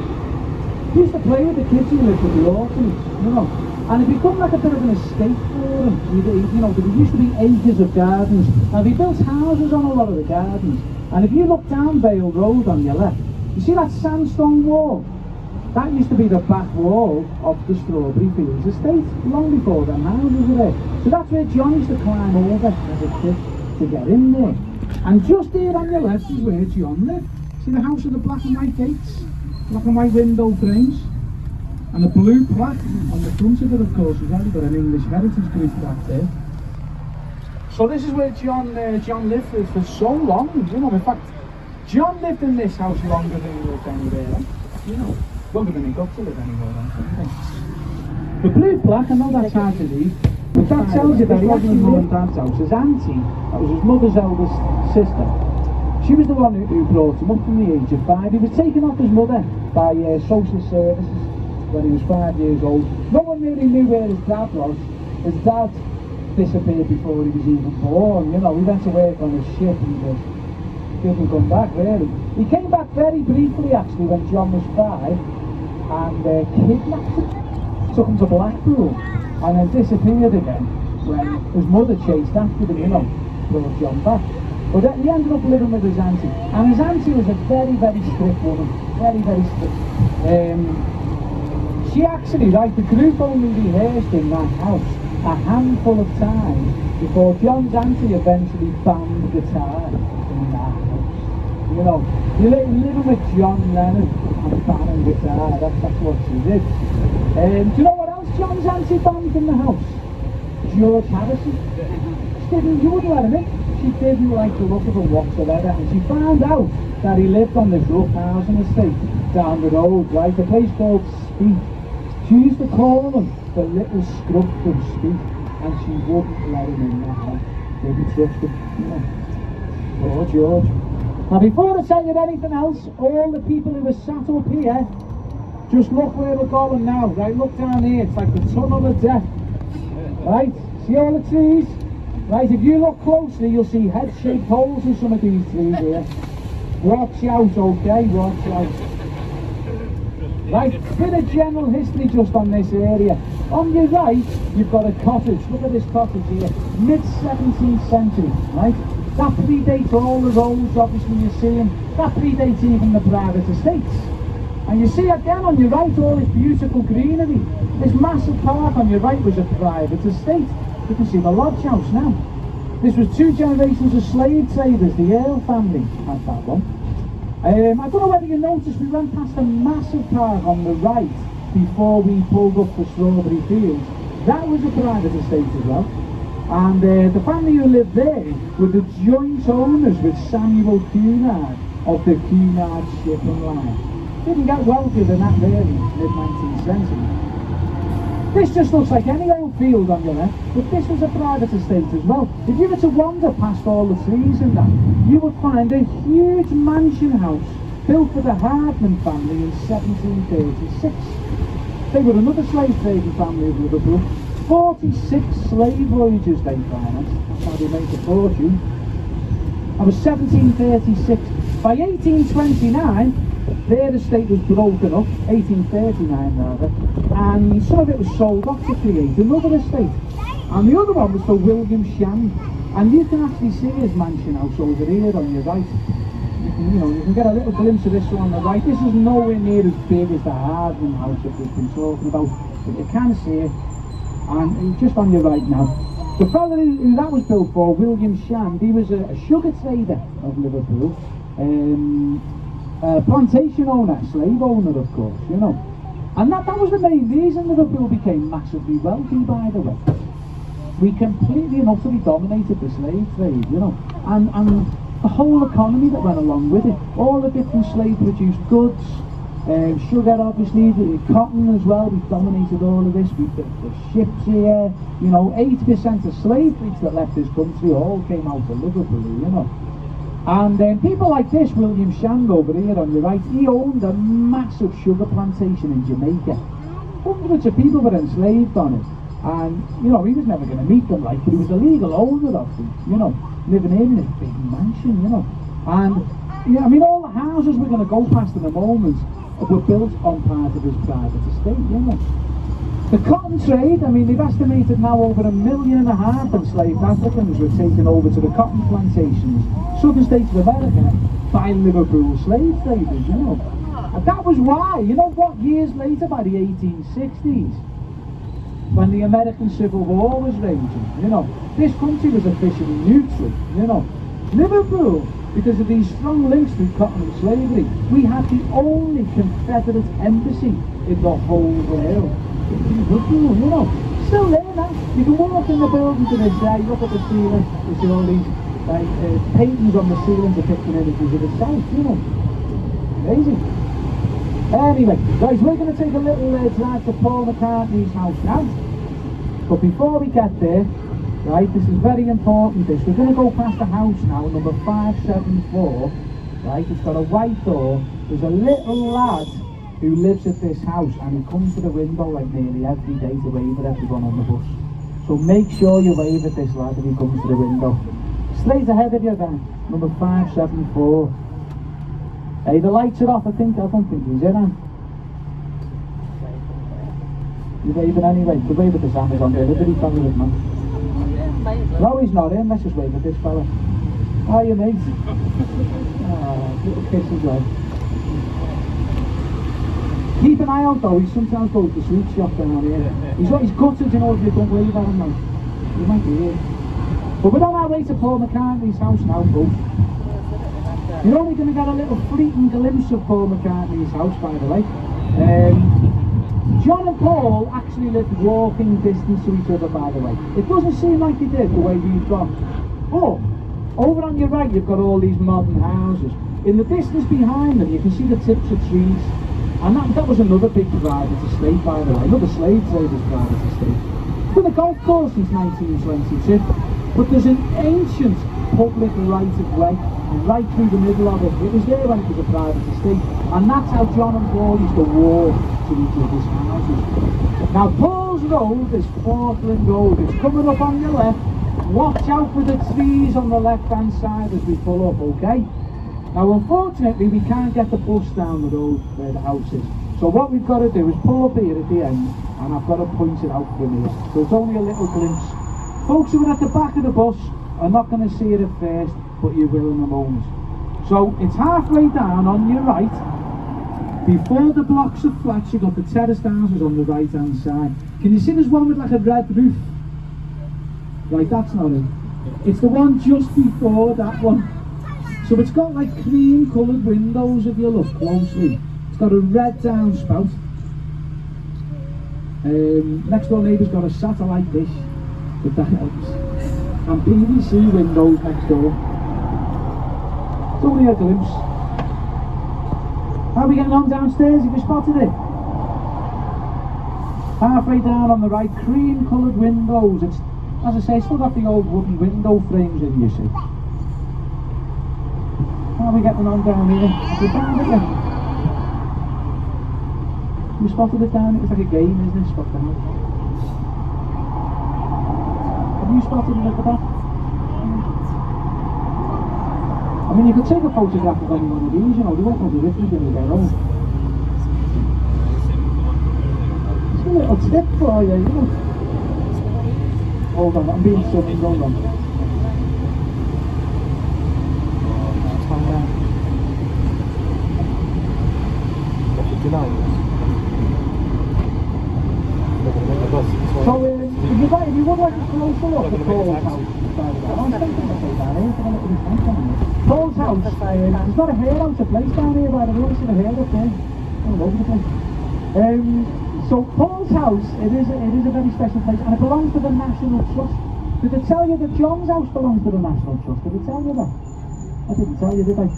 He used to play with the kids who lived at the orphanage, you know. And it became like a bit of an estate for him. You know, there used to be acres of gardens. Now they built houses on a lot of the gardens. And if you look down Vale Road on your left, you see that sandstone wall? That used to be the back wall of the Strawberry Fields estate, long before them houses were there. So that's where John used to climb over as a kid to get in there. And just here on your left is where John lived. See the house with the black and white gates, black and white window frames, and the blue plaque on the front of it, of course, has already got an English heritage group back there. So this is where John lived for so long, you know. In fact, John lived in this house longer than he lived anywhere else, you know. Longer than he got to live anywhere else, I think. The blue plaque, I know that's hard to read, but that tells you that he actually lived in Dad's house. His auntie, that was his mother's eldest sister, she was the one who brought him up from the age of 5. He was taken off his mother by social services when he was 5 years old. No one really knew where his dad was. His dad disappeared before he was even born, you know. He went to work on a ship and didn't come back really. He came back very briefly actually when John was 5 and kidnapped him, took him to Blackpool and then disappeared again when his mother chased after him, you know, brought John back. But he ended up living with his auntie, and his auntie was a very, very strict woman, very, very strict. She actually, like, the group only rehearsed in that house a handful of times before John's auntie eventually banned guitar in that house. You know, you're living with John Lennon and banning guitar, that's what she did. Do you know what else John's auntie banned in the house? George Harrison. She didn't, you wouldn't let him in. She didn't like the look of him whatsoever, and she found out that he lived on this rough housing estate down the road, right, a place called Speed. She used to call him the little scrub from Speed, and she wouldn't let him in that house. Didn't trust him, you know. Poor George. Now before I tell you anything else, all the people who were sat up here, just look where we're going now, right, look down here, it's like the tunnel of death, right, see all the trees? Right, if you look closely, you'll see head-shaped holes in some of these trees here. Watch out, okay? Watch out. Right, bit of general history just on this area. On your right, you've got a cottage. Look at this cottage here. Mid-17th century, right? That predates all the roads, obviously, you're seeing. That predates even the private estates. And you see again on your right, all this beautiful greenery. This massive park on your right was a private estate. You can see the lodge house now. This was 2 generations of slave traders, the Earl family had that one. I don't know whether you noticed, we went past a massive park on the right before we pulled up for Strawberry Fields. That was a private estate as well. And the family who lived there were the joint owners with Samuel Cunard of the Cunard shipping line. Didn't get wealthier than that really, mid-19th century. This just looks like any old field on your left, but this was a private estate as well. If you were to wander past all the trees and that, you would find a huge mansion house built for the Hardman family in 1736. They were another slave trading family of Liverpool. 46 slave voyages they financed. That's how they made a fortune. That was 1736. By 1829, their estate was broken up, 1839 rather, and some of it was sold off to create another estate. And the other one was for William Shand, and you can actually see his mansion house over here on your right. You can get a little glimpse of this one on the right. This is nowhere near as big as the Hardman house that we've been talking about, but you can see it, and just on your right now. The fellow who that was built for, William Shand, he was a sugar trader of Liverpool. Plantation owner, slave owner of course, you know. And that was the main reason Liverpool became massively wealthy, by the way. We completely and utterly dominated the slave trade, you know. And the whole economy that went along with it. All the different slave produced goods, sugar obviously, the cotton as well, we dominated all of this. We built the ships here, you know, 80% of slave fleets that left this country all came out of Liverpool, you know. And people like this, William Shand over here on your right, he owned a massive sugar plantation in Jamaica. Hundreds of people were enslaved on it. And, you know, he was never going to meet them, like, but he was a legal owner of them, you know, living in this big mansion, you know. And, yeah, I mean, all the houses we're going to go past in a moment were built on part of his private estate, you know. The cotton trade, I mean, they've estimated now over 1.5 million enslaved Africans were taken over to the cotton plantations, southern states of America, by Liverpool slave traders, you know. And that was why, you know what, years later, by the 1860s, when the American Civil War was raging, you know, this country was officially neutral, you know. Liverpool, because of these strong links with cotton and slavery, we had the only Confederate embassy in the whole world. Liverpool, you know, still there now. You can walk in the building to this day, look at the ceiling, you see all these paintings on the ceiling depicting images of the South, you know. Amazing. Anyway, guys, we're going to take a little drive to Paul McCartney's house now. But before we get there, right, this is very important, this. We're going to go past the house now, number 574, right? It's got a white door. There's a little lad who lives at this house, and he comes to the window like nearly every day to wave at everyone on the bus. So make sure you wave at this lad if he comes to the window. Straight ahead of you then, number 574. Hey, the lights are off, I don't think he's in, eh? You're waving anyway, the wave at this Amazon delivery fella, man. No, he's not in, let's just wave at this fella. How are you, mate? Little kiss as well. Keep an eye out though, he sometimes goes to the sweet shop down here. He's gutted, you know, if you don't wave at him, like. You might be here. But we're on our way to Paul McCartney's house now, folks. You're only going to get a little fleeting glimpse of Paul McCartney's house, by the way. John and Paul actually lived walking distance to each other, by the way. It doesn't seem like they did the way we've got. Oh, over on your right you've got all these modern houses. In the distance behind them you can see the tips of trees. And that was another big private estate, by the way. Another slave trader's private estate. It's been a golf course since 1922. But there's an ancient public right of way right through the middle of it. It was there when it was a private estate, and that's how John and Paul used to walk to each other's houses. Now Paul's road is Portland Road. It's coming up on your left. Watch out for the trees on the left hand side as we pull up, okay? Now unfortunately we can't get the bus down the road where the house is. So what we've got to do is pull up here at the end, and I've got to point it out from here. So it's only a little glimpse. Folks who are at the back of the bus are not going to see it at first, but you will in a moment. So it's halfway down on your right. Before the blocks of flats, you've got the terraced houses on the right hand side. Can you see there's one with like a red roof? Right, that's not it. It's the one just before that one. So it's got like cream coloured windows if you look closely. It's got a red downspout. Next door neighbour's got a satellite dish, but that helps. And PVC windows next door. It's only a glimpse. How are we getting on downstairs? Have you spotted it? Halfway down on the right, cream coloured windows. It's, as I say, still got the old wooden window frames in, you see. How are we getting on down here? Have you found it yet? You spotted it down? It's like a game, isn't it? Spot down. Have you spotted it at the back? I mean, you could take a photograph of any one of these, you know, they won't know the difference when you get home. It's a little tip for you, you know. Hold on, I'm being summoned, hold on. So, if you would like a closer look at Paul's house, Paul's house, there's not a hair out of place down here, by the way, it's a hair up there, all over the place. So Paul's house, it is a very special place, and it belongs to the National Trust. Did they tell you that John's house belongs to the National Trust? Did they tell you that? I didn't tell you, did I?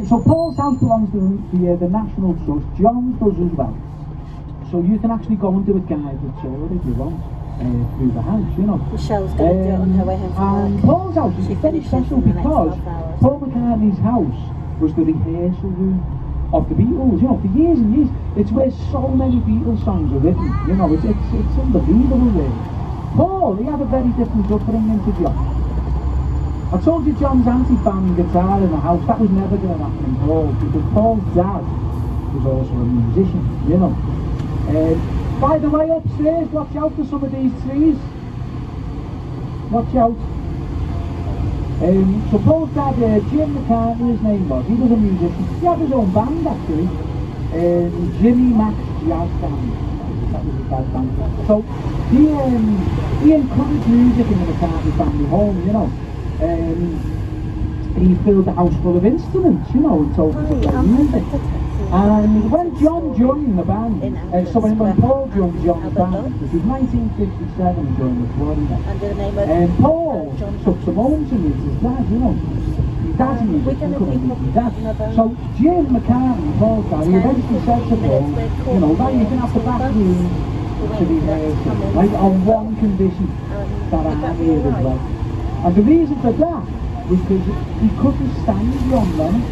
So Paul's house belongs to the National Trust. John's does as well. So you can actually go and do a guided tour if you want through the house, you know. Michelle's going to do it on her way home from And work. Paul's house is very special because Paul McCartney's house was the rehearsal room of the Beatles, you know, for years and years. It's where so many Beatles songs are written, you know, it's unbelievable really. Paul, he had a very different upbringing to John. I told you John's auntie found guitar in the house. That was never going to happen in Paul, because Paul's dad was also a musician, you know. By the way, upstairs, watch out for some of these trees. Watch out. So Paul's dad, Jim McCartney, his name was, he was a musician. He had his own band actually. Jimmy Max Jazz Band. That was his bad band. So he encouraged music in the McCartney family home, you know. He filled the house full of instruments, you know, and told us to play music. And when John joined the band, when Paul joined John's band, this was 1957 during the Florida, and Paul took some owns in with his dad, you know. His dad's music, he couldn't beat his dad. So Jim McCartney, Paul's dad, he eventually said to Paul, you know, right, you can have the back room to be rehearsed, right, on one condition, that I'm here as well. And the reason for that was because he couldn't stand John Lennon.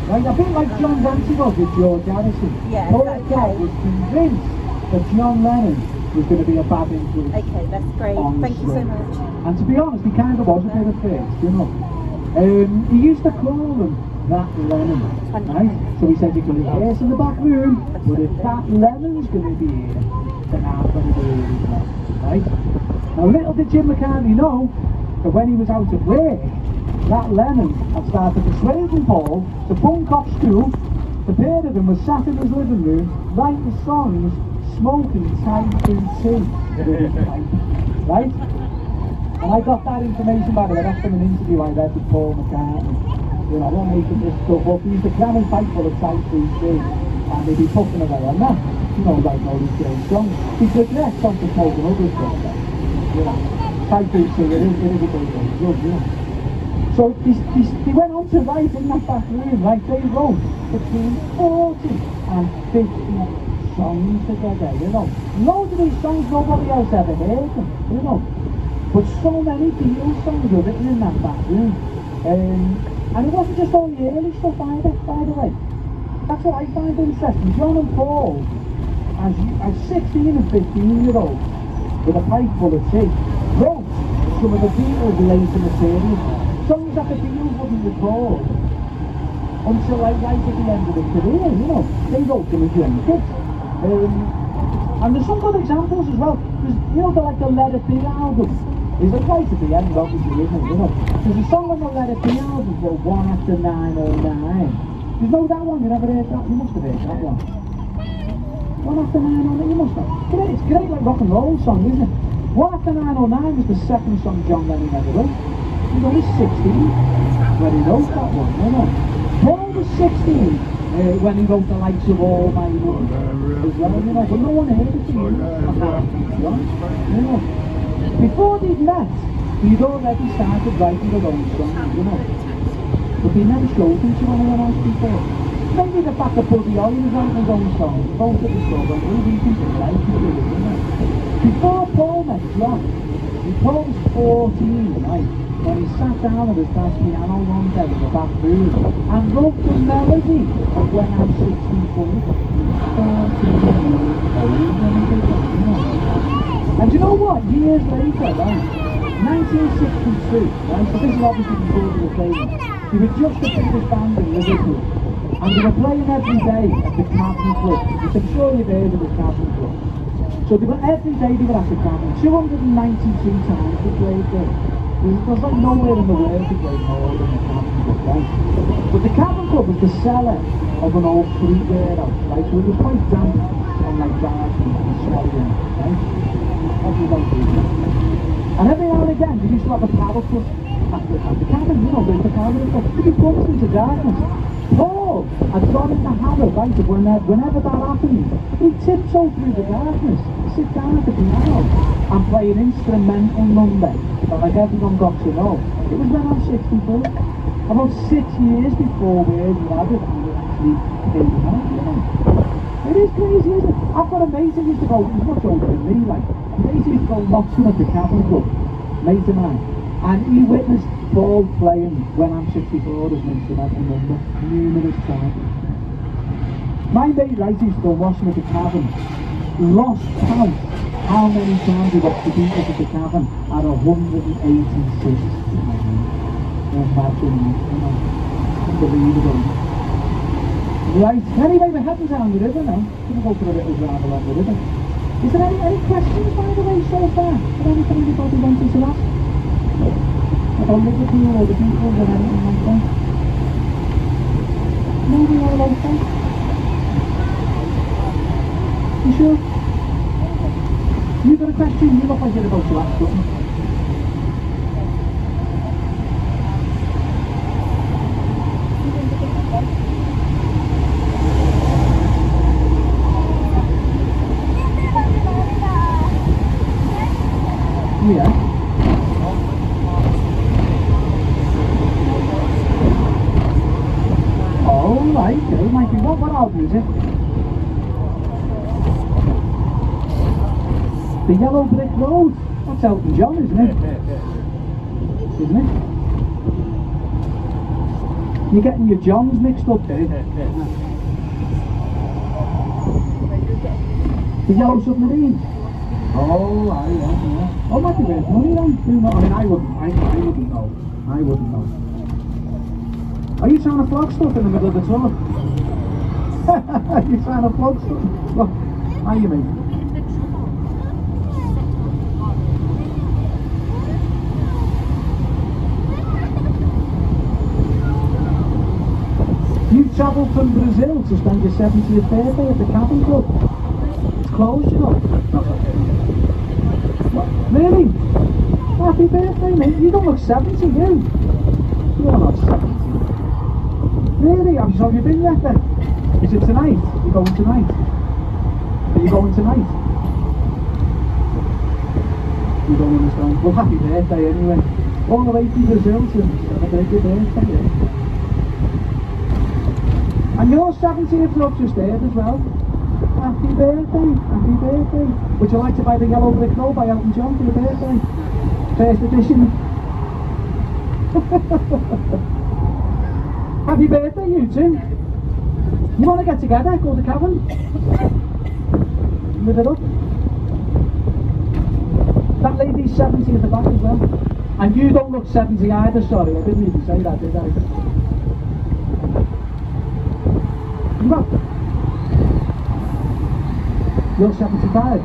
Right, a bit like John Dante was with George Harrison. Yeah, Paul okay. was convinced that John Lennon was going to be a bad influence. Okay, that's great. Thank you so much. And to be honest, he kind of was a bit at first, you know. He used to call them that Lennon, right? So he said you can rehearse in the back room, but if that Lennon's going to be here, then I'm going to be here as well, right? Now little did Jim McCartney know that when he was out at work, that Lennon had started persuading Paul to bunk off school. The pair of them were sat in his living room, writing songs, smoking Thai food tea with his pipe, right? And I got that information, by the way, that's from an interview I read with Paul McCartney. You know, I'm making this stuff up. He used to cram his pipe full of Thai food tea, and they'd be puffing away on that, you know, writing all these great songs. He regrets on to smoking other stuff, you know. Thai food tea, it is a great drug, you know. So they went on to write in that back room, like they wrote between 40 and 50 songs together, you know. Loads of these songs nobody else ever heard them, you know. But so many Beatles songs were written in that back room. And it wasn't just all the early stuff either, by the way. That's what I find interesting. John and Paul, as 16 and 15-year-olds, with a pipe full of tea, wrote some of the Beatles' later material. Songs that the Beatles wouldn't record until like right at the end of their career, you know. They wrote them as young kids. And there's some good examples as well. There's, you know, like the Let It Be album. Is like right at the end, obviously, isn't it? You know. There's a song on the Let It Be album called One After 909. You know that one? You never heard that? You must have heard that one. One After 909, you must have. It's great like rock and roll song, isn't it? One After 909 was the second song John Lennon ever wrote. He was only 16 when he wrote that one, you know. Paul was 16 when he wrote the likes of All My Love as well, you know, but no one heard it, you know. Before they'd met, he'd already started writing their own songs, you know. But they never showed them to anyone else before. Maybe the fact that Buddy Holly was writing his own songs, both of the songs, maybe he can do it, you know. Before Paul met John, Paul was 14, right? When he sat down at his dad's piano one day in the back room and wrote the melody of When I'm 64. And you know what? Years later, right? 1962, right? So this is obviously before they were playing. They were just the biggest band in Liverpool. And they were playing every day at the Cavern Club, which I'm sure you've heard of the Cavern Club. So they were every day they were at the Cavern. 292 times they played there. There's like nowhere in the world to play more than the Cavern Club, right? But the Cavern Club was the cellar of an old fruit warehouse, right? So it was quite damp and like dark and smelly, right? And every now and again, they used to have a power cut at the Cavern, you know, the Cavern Club. They'd be plunged into darkness. Paul had gone in the habit, right, of whenever that happened, he'd tiptoe through the darkness, sit down at the piano and play an instrumental number that like everyone got to know. It was when I was 64. About 6 years before word you had it, and it actually came out, you know. It is crazy, isn't it? I've got a mate who used to go, he's much older than me, like, a mate who used to go boxing at the Cavern Club, mate of mine, and he witnessed Paul playing When I'm 64 as an instrumental number numerous times. My mate, right, used to go watching at the Cavern, lost count how many times he watched the Beatles at the Cavern at 186. Imagine, you know, unbelievable. Right, anyway, we're heading down the river now. Gonna go for a little drive along the river. Is there any questions, by the way, so far? Is there anything anybody wanted to ask? About Liverpool or the Beatles or anything like that? Maybe all okay? You sure? You got a question? You look like you're about to ask something. Yeah. Oh, right, okay. Might be what album is it? The Yellow Brick Road. That's Elton John, isn't it? Isn't it? You're getting your Johns mixed up there. The Yellow Submarine. Oh, yeah. Oh, might be worth money then. Who knows? I mean, I wouldn't know. I wouldn't know. Are you trying to flog stuff in the middle of the talk? Are you trying to flog stuff? Look, how you mean? You travelled from Brazil to spend your 70th birthday at the Cabin Club. It's closed, you know. What? Really? Happy birthday, mate. You don't look 70, you. You're not 70. Really? Have you been yet then? Is it tonight? You're going tonight? Are you going tonight? You don't understand. Well, happy birthday anyway. All the way from Brazil to celebrate your birthday, yeah. And your 70th up just there as well. Happy birthday, happy birthday. Would you like to buy the Yellow Brick Road by Elton John for your birthday? First edition. Happy birthday, you two. You want to get together, go to Cabin? Live it up. That lady's 70 at the back as well. And you don't look 70 either, sorry, I didn't even say that, did I? What? You're 75.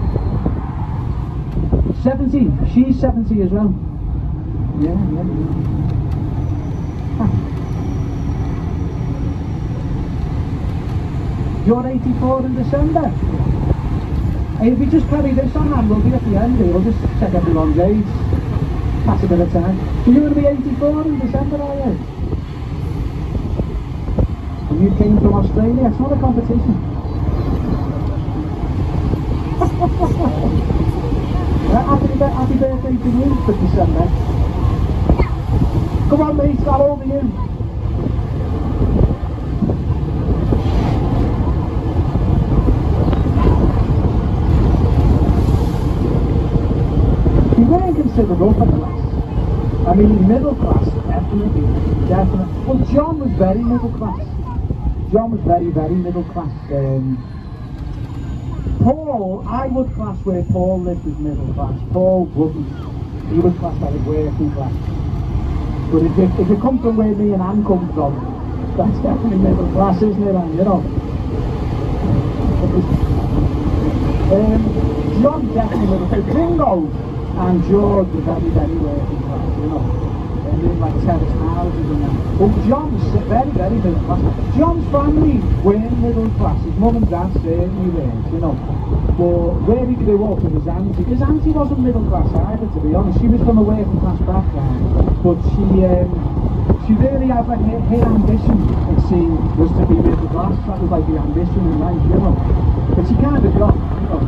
70. She's 70 as well. Yeah. Huh. You're 84 in December. Hey, if we just carry this on and we'll be at the end, we'll just check everyone's age. Pass a bit of time. So you're going to be 84 in December, are you? And you came from Australia. It's not a competition. Happy birthday to you for December. Come on, mate, how old are you? You weren't considered upper class. I mean, middle class, definitely. Well, John was very middle class. John was very, very middle class. Paul, I would class where Paul lived as middle class. Paul wouldn't. He would class that as working class. But if you come from where me and Anne come from, that's definitely middle class, isn't it, Anne? You know. John definitely middle class. Ringo and George were very, very working class, you know. And in like terrace houses and that. But John was very, very middle class. John's family weren't middle class. His mum and dad certainly weren't, you know. But where he grew up with his auntie wasn't middle class either, to be honest. She was from a working class background. But she really had like her ambition, it seemed, was to be middle class. That was like the ambition in life, you know. But she kind of got, you know.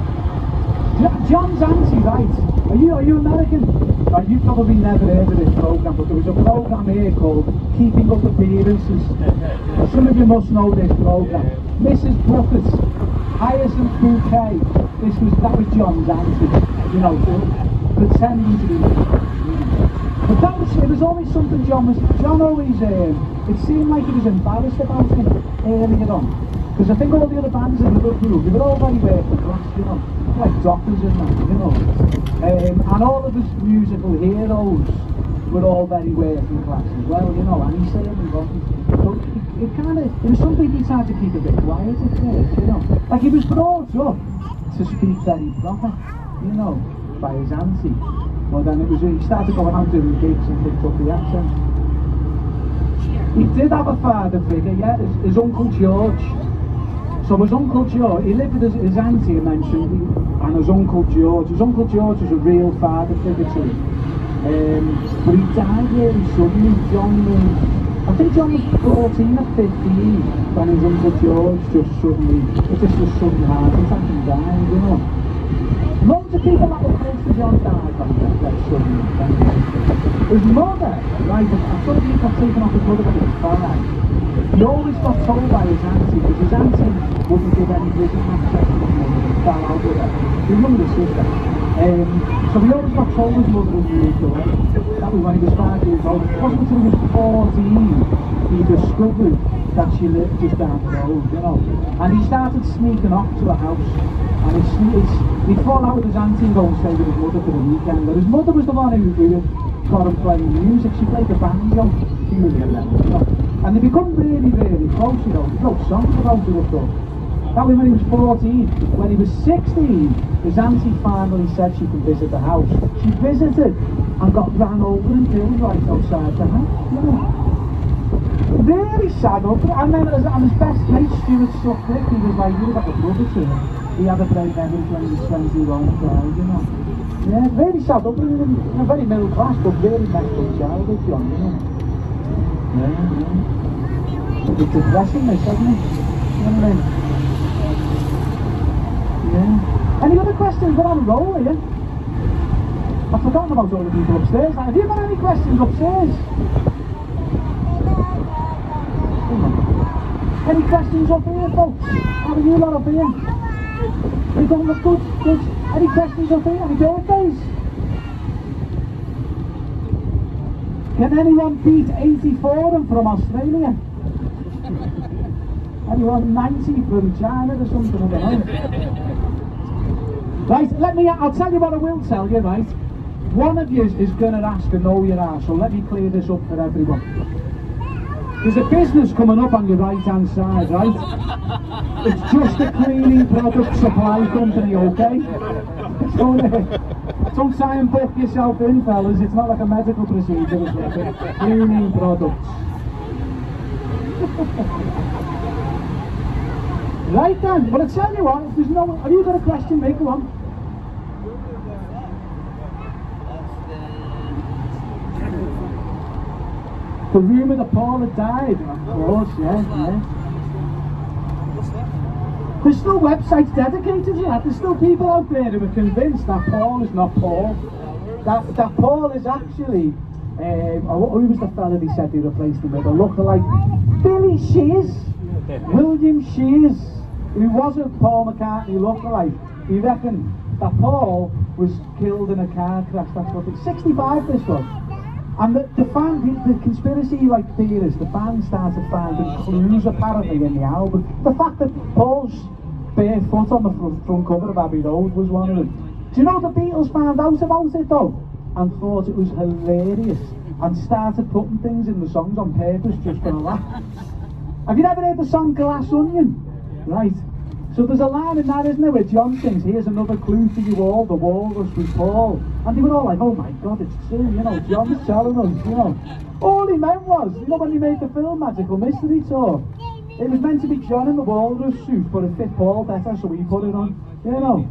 John's auntie, right? Are you American? Right, you've probably never heard of this programme, but there was a programme here called Keeping Up Appearances. Some of you must know this programme. Mrs. Brookett's Hyacinth Bouquet. That was John's auntie, you know, pretending to be. But it was always something John always, it seemed like he was embarrassed about it earlier on. Because I think all the other bands in Liverpool, they were all very working class, you know, like doctors and that, you know. And all of his musical heroes were all very working class as well, you know, and he certainly wasn't. So it was something he tried to keep a bit quiet at first, you know. Like he was brought up to speak very proper, you know, by his auntie. Well then he started going out doing gigs and picked up the accent. He did have a father figure, yeah, his Uncle George. So his Uncle George, he lived with his auntie, I mentioned, and his Uncle George. His Uncle George was a real father figure to him. But he died really suddenly. I think John was 14 or 15 when his Uncle George just suddenly, it just was sudden heart attack and died, you know. Loads of people that were close to John died like that suddenly. His mother, right, I thought he got taken off his mother when he was 5. He always got told by his auntie, because his auntie wouldn't give any vision access to his mother, he fell out with her, his younger sister. So he always got told his mother was moved away. That was when he was 5 years old. It wasn't until he was 14 he discovered that she lived just down the road, you know. And he started sneaking off to a house, and he'd fall out with his auntie and go and stay with his mother for the weekend. But his mother was the one who got him playing music. She played the banjo. She was 11, you know. And they become really, really close, you know. He wrote songs about her, of course. That was when he was 14. When he was 16, his auntie finally said she could visit the house. She visited and got ran over and killed right outside the house, you know. Really sad up. And then and his best mate, Stuart Sutcliffe, he was like a brother to him. He had a brain hemorrhage when he was 21 and died, you know. Yeah, really sad up. Very middle class, but really messed up childhood, John, you know. Yeah. It's depressing, this, isn't it? You know what I mean? Yeah. Any other questions? We're on a roll here. I've forgotten about all the people upstairs. Have you got any questions upstairs? Any questions up here, folks? How are you lot up here? You don't look good? Good. Any questions up here? Any birthdays? Can anyone beat 84 and from Australia? Anyone 90 from China or something? I don't know. Right, I'll tell you what I will tell you, right? One of you is going to ask and know your ass, so let me clear this up for everyone. There's a business coming up on your right hand side, right? It's just a cleaning product supply company, okay? So, don't try and book yourself in, fellas, it's not like a medical procedure, it's cleaning products. Right then, but I tell you what, if there's no, have you got a question, mate? Go on. The rumour that Paul had died, of course, yeah. There's still websites dedicated to that. There's still people out there who are convinced that Paul is not Paul. That Paul is actually, who was the fella they said they replaced him with? A lookalike. Billy Shears, William Shears, who wasn't Paul McCartney lookalike. He reckoned that Paul was killed in a car crash. That's what it's 65 this was. And the conspiracy theorists, the fans started finding clues apparently in the album. The fact that Paul's bare foot on the front cover of Abbey Road was one of them. Do you know the Beatles found out about it though? And thought it was hilarious. And started putting things in the songs on purpose just for a laugh. Have you ever heard the song Glass Onion? Right. So there's a line in that, isn't there, where John sings, here's another clue for you all, the walrus was Paul. And they were all like, oh my God, it's true, you know, John's telling us, you know. All he meant was, you know, when he made the film Magical Mystery Tour, it was meant to be John in the walrus suit, but it fit Paul better, so he put it on, you know.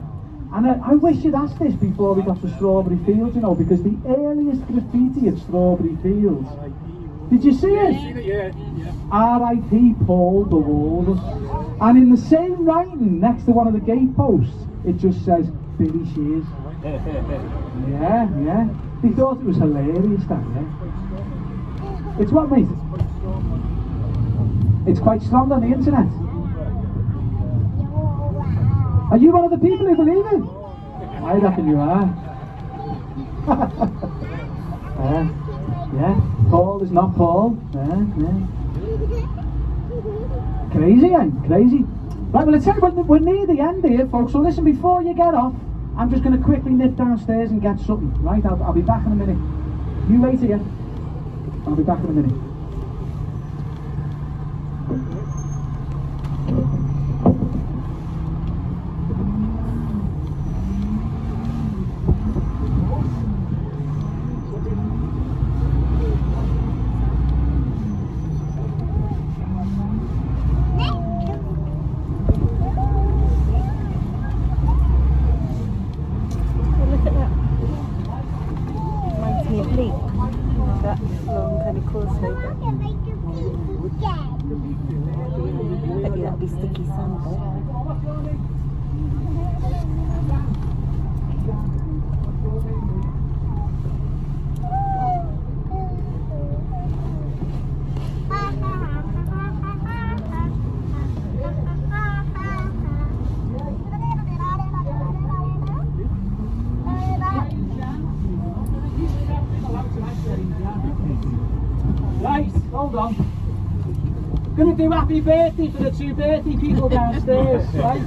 And I wish you'd asked this before we got to Strawberry Fields, you know, because the earliest graffiti at Strawberry Fields, did you see it? Yeah. R.I.P. Paul the Walrus. And in the same writing, next to one of the gate posts, it just says, Billy Shears. Yeah. They thought it was hilarious, that, yeah. It's what, mate? It's quite strong on the internet. Are you one of the people who believe it? I reckon you are. Yeah. Paul is not Paul. Yeah. Crazy, eh? Crazy. Right, well, we're near the end here, folks, so listen, before you get off, I'm just going to quickly nip downstairs and get something, right? I'll be back in a minute. You wait here. I'll be back in a minute. that long kind of causeway. Maybe that'll be sticky sand though. Right, hold on. Gonna do happy birthday for the 2 birthday people downstairs, right?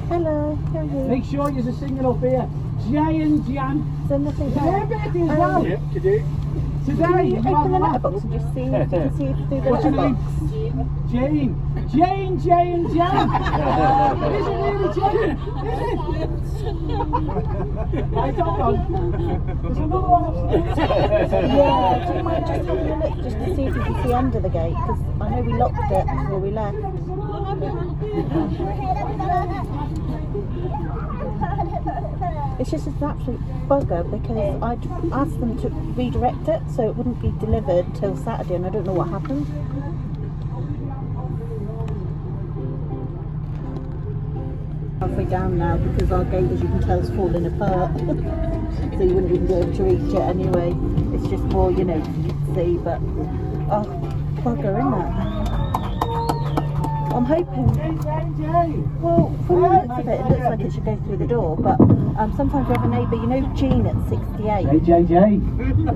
Hello, how are you? Make sure you're singing up here. Jay and Jan. So nothing It's their birthday as well. Yep, today. Today, Can you you open have the a laugh. letterbox and just see if you can see if through the What's your name? letterbox? Jane. Jane, Jane, Jan. Is it really Jane? Is it? Right, hold on. There's another one upstairs. Yeah, do you mind just having a look just to see if you can see under the gate? Because I know we locked it before we left. It's just an absolute bugger because I'd asked them to redirect it so it wouldn't be delivered till Saturday and I don't know what happened. Halfway down now because our gate, as you can tell, is falling apart. So you wouldn't even be able to reach it anyway. It's just more, you know, you can see, but oh, bugger, isn't it? I'm hoping. Well, from the looks of it, it looks like it should go through the door, but sometimes we have a neighbour, you know, Jean at 68. JJ.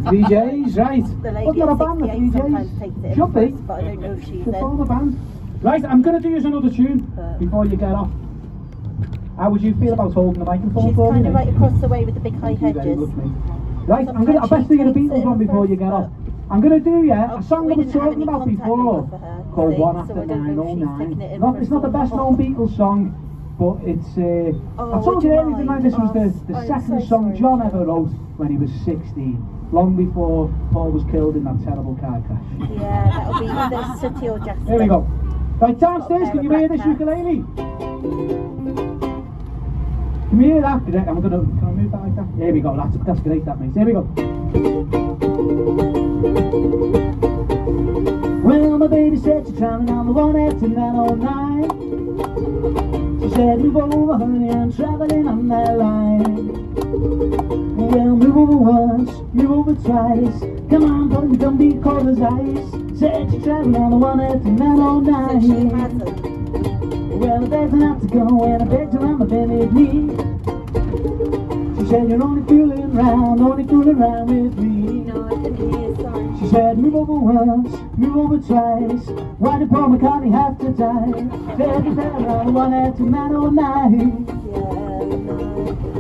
DJs, right. The We've lady got a at band of 68 sometimes DJs. takes it in Should for be. us, but I don't know if she's Should form in. a band. Right, I'm going to do you another tune before you get off. How would you feel about holding the microphone She's for me? kind of right across the way with the big high Thank you very hedges. much, mate. Right, I'm going to, I best do you the Beatles one before you get off. I'm going to do, a song I was talking about before, called One After 909. It's not the best known Beatles song, but it's, I told you earlier tonight this was the second song John ever wrote when he was 16, long before Paul was killed in that terrible car crash. Yeah, that'll be either City or Jasper. There we go. Right, downstairs, can you hear this ukulele? Can you hear that? Can I move that like that? There we go, that's great, that means. There we go. Well, my baby said she's traveling on the 189 909. She said, move over, honey, I'm traveling on that line. Well, move over once, move over twice. Come on, buddy, don't be cold as ice. Said she's traveling on the 189 So she 909. hasn't. Well, I begged her not to go and I begged her on my bended knee. She said, you're only fooling around with me. No, I didn't hear, sorry. She said, move over once, move over twice. Why did Paul McCartney have to die? Said you better on the 18909. Yeah,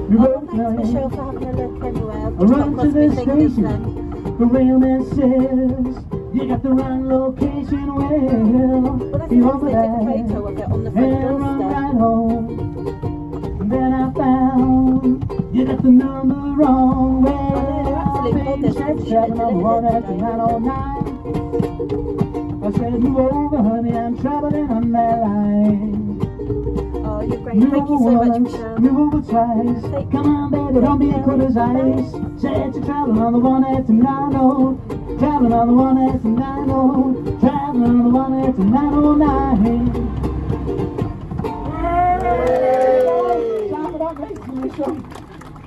no. Thanks, Michelle, for having a look anyway. I've I just got run to the Crosby Fingers station. then. The railman says, you got the wrong location, well, Well, that's be nice, over they there. took a photo of it on the front And run doorstep. right home. And then I found you got the number wrong. Well, they're absolute baby buggers, said they traveling on the should've delivered it 18909. I said, move over, honey, I'm traveling on that line. Oh, you're great. Move Thank you over so much, once, Michelle. move over twice. Come on, baby, don't be cold as ice. Said you're traveling on the 18909. Traveling on the 18909. Traveling on the 18909.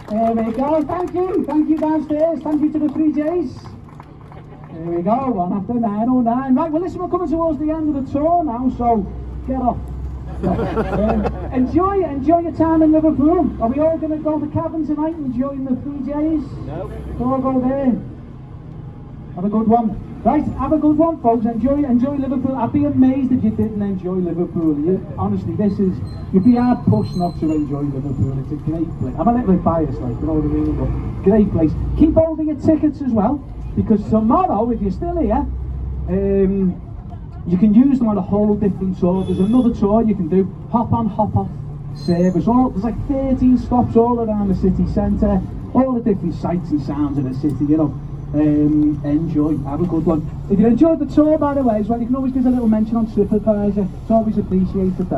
There we go, thank you downstairs, thank you to the 3Js. There we go, 1 after 909. Right, well listen, we're coming towards the end of the tour now, so get off. Enjoy your time in Liverpool. Are we all going to go to the cabin tonight and join the 3Js? No. All go there. Have a good one. Right, have a good one, folks. Enjoy Liverpool. I'd be amazed if you didn't enjoy Liverpool. Honestly, you'd be hard pushed not to enjoy Liverpool. It's a great place. I'm a little bit biased, like, you know what I mean? But great place. Keep holding your tickets as well, because tomorrow, if you're still here, you can use them on a whole different tour. There's another tour you can do, hop on, hop off service. There's like 13 stops all around the city centre, all the different sights and sounds of the city, you know. Enjoy, have a good one. If you enjoyed the tour, by the way, as well, you can always give a little mention on TripAdvisor. It's always appreciated that.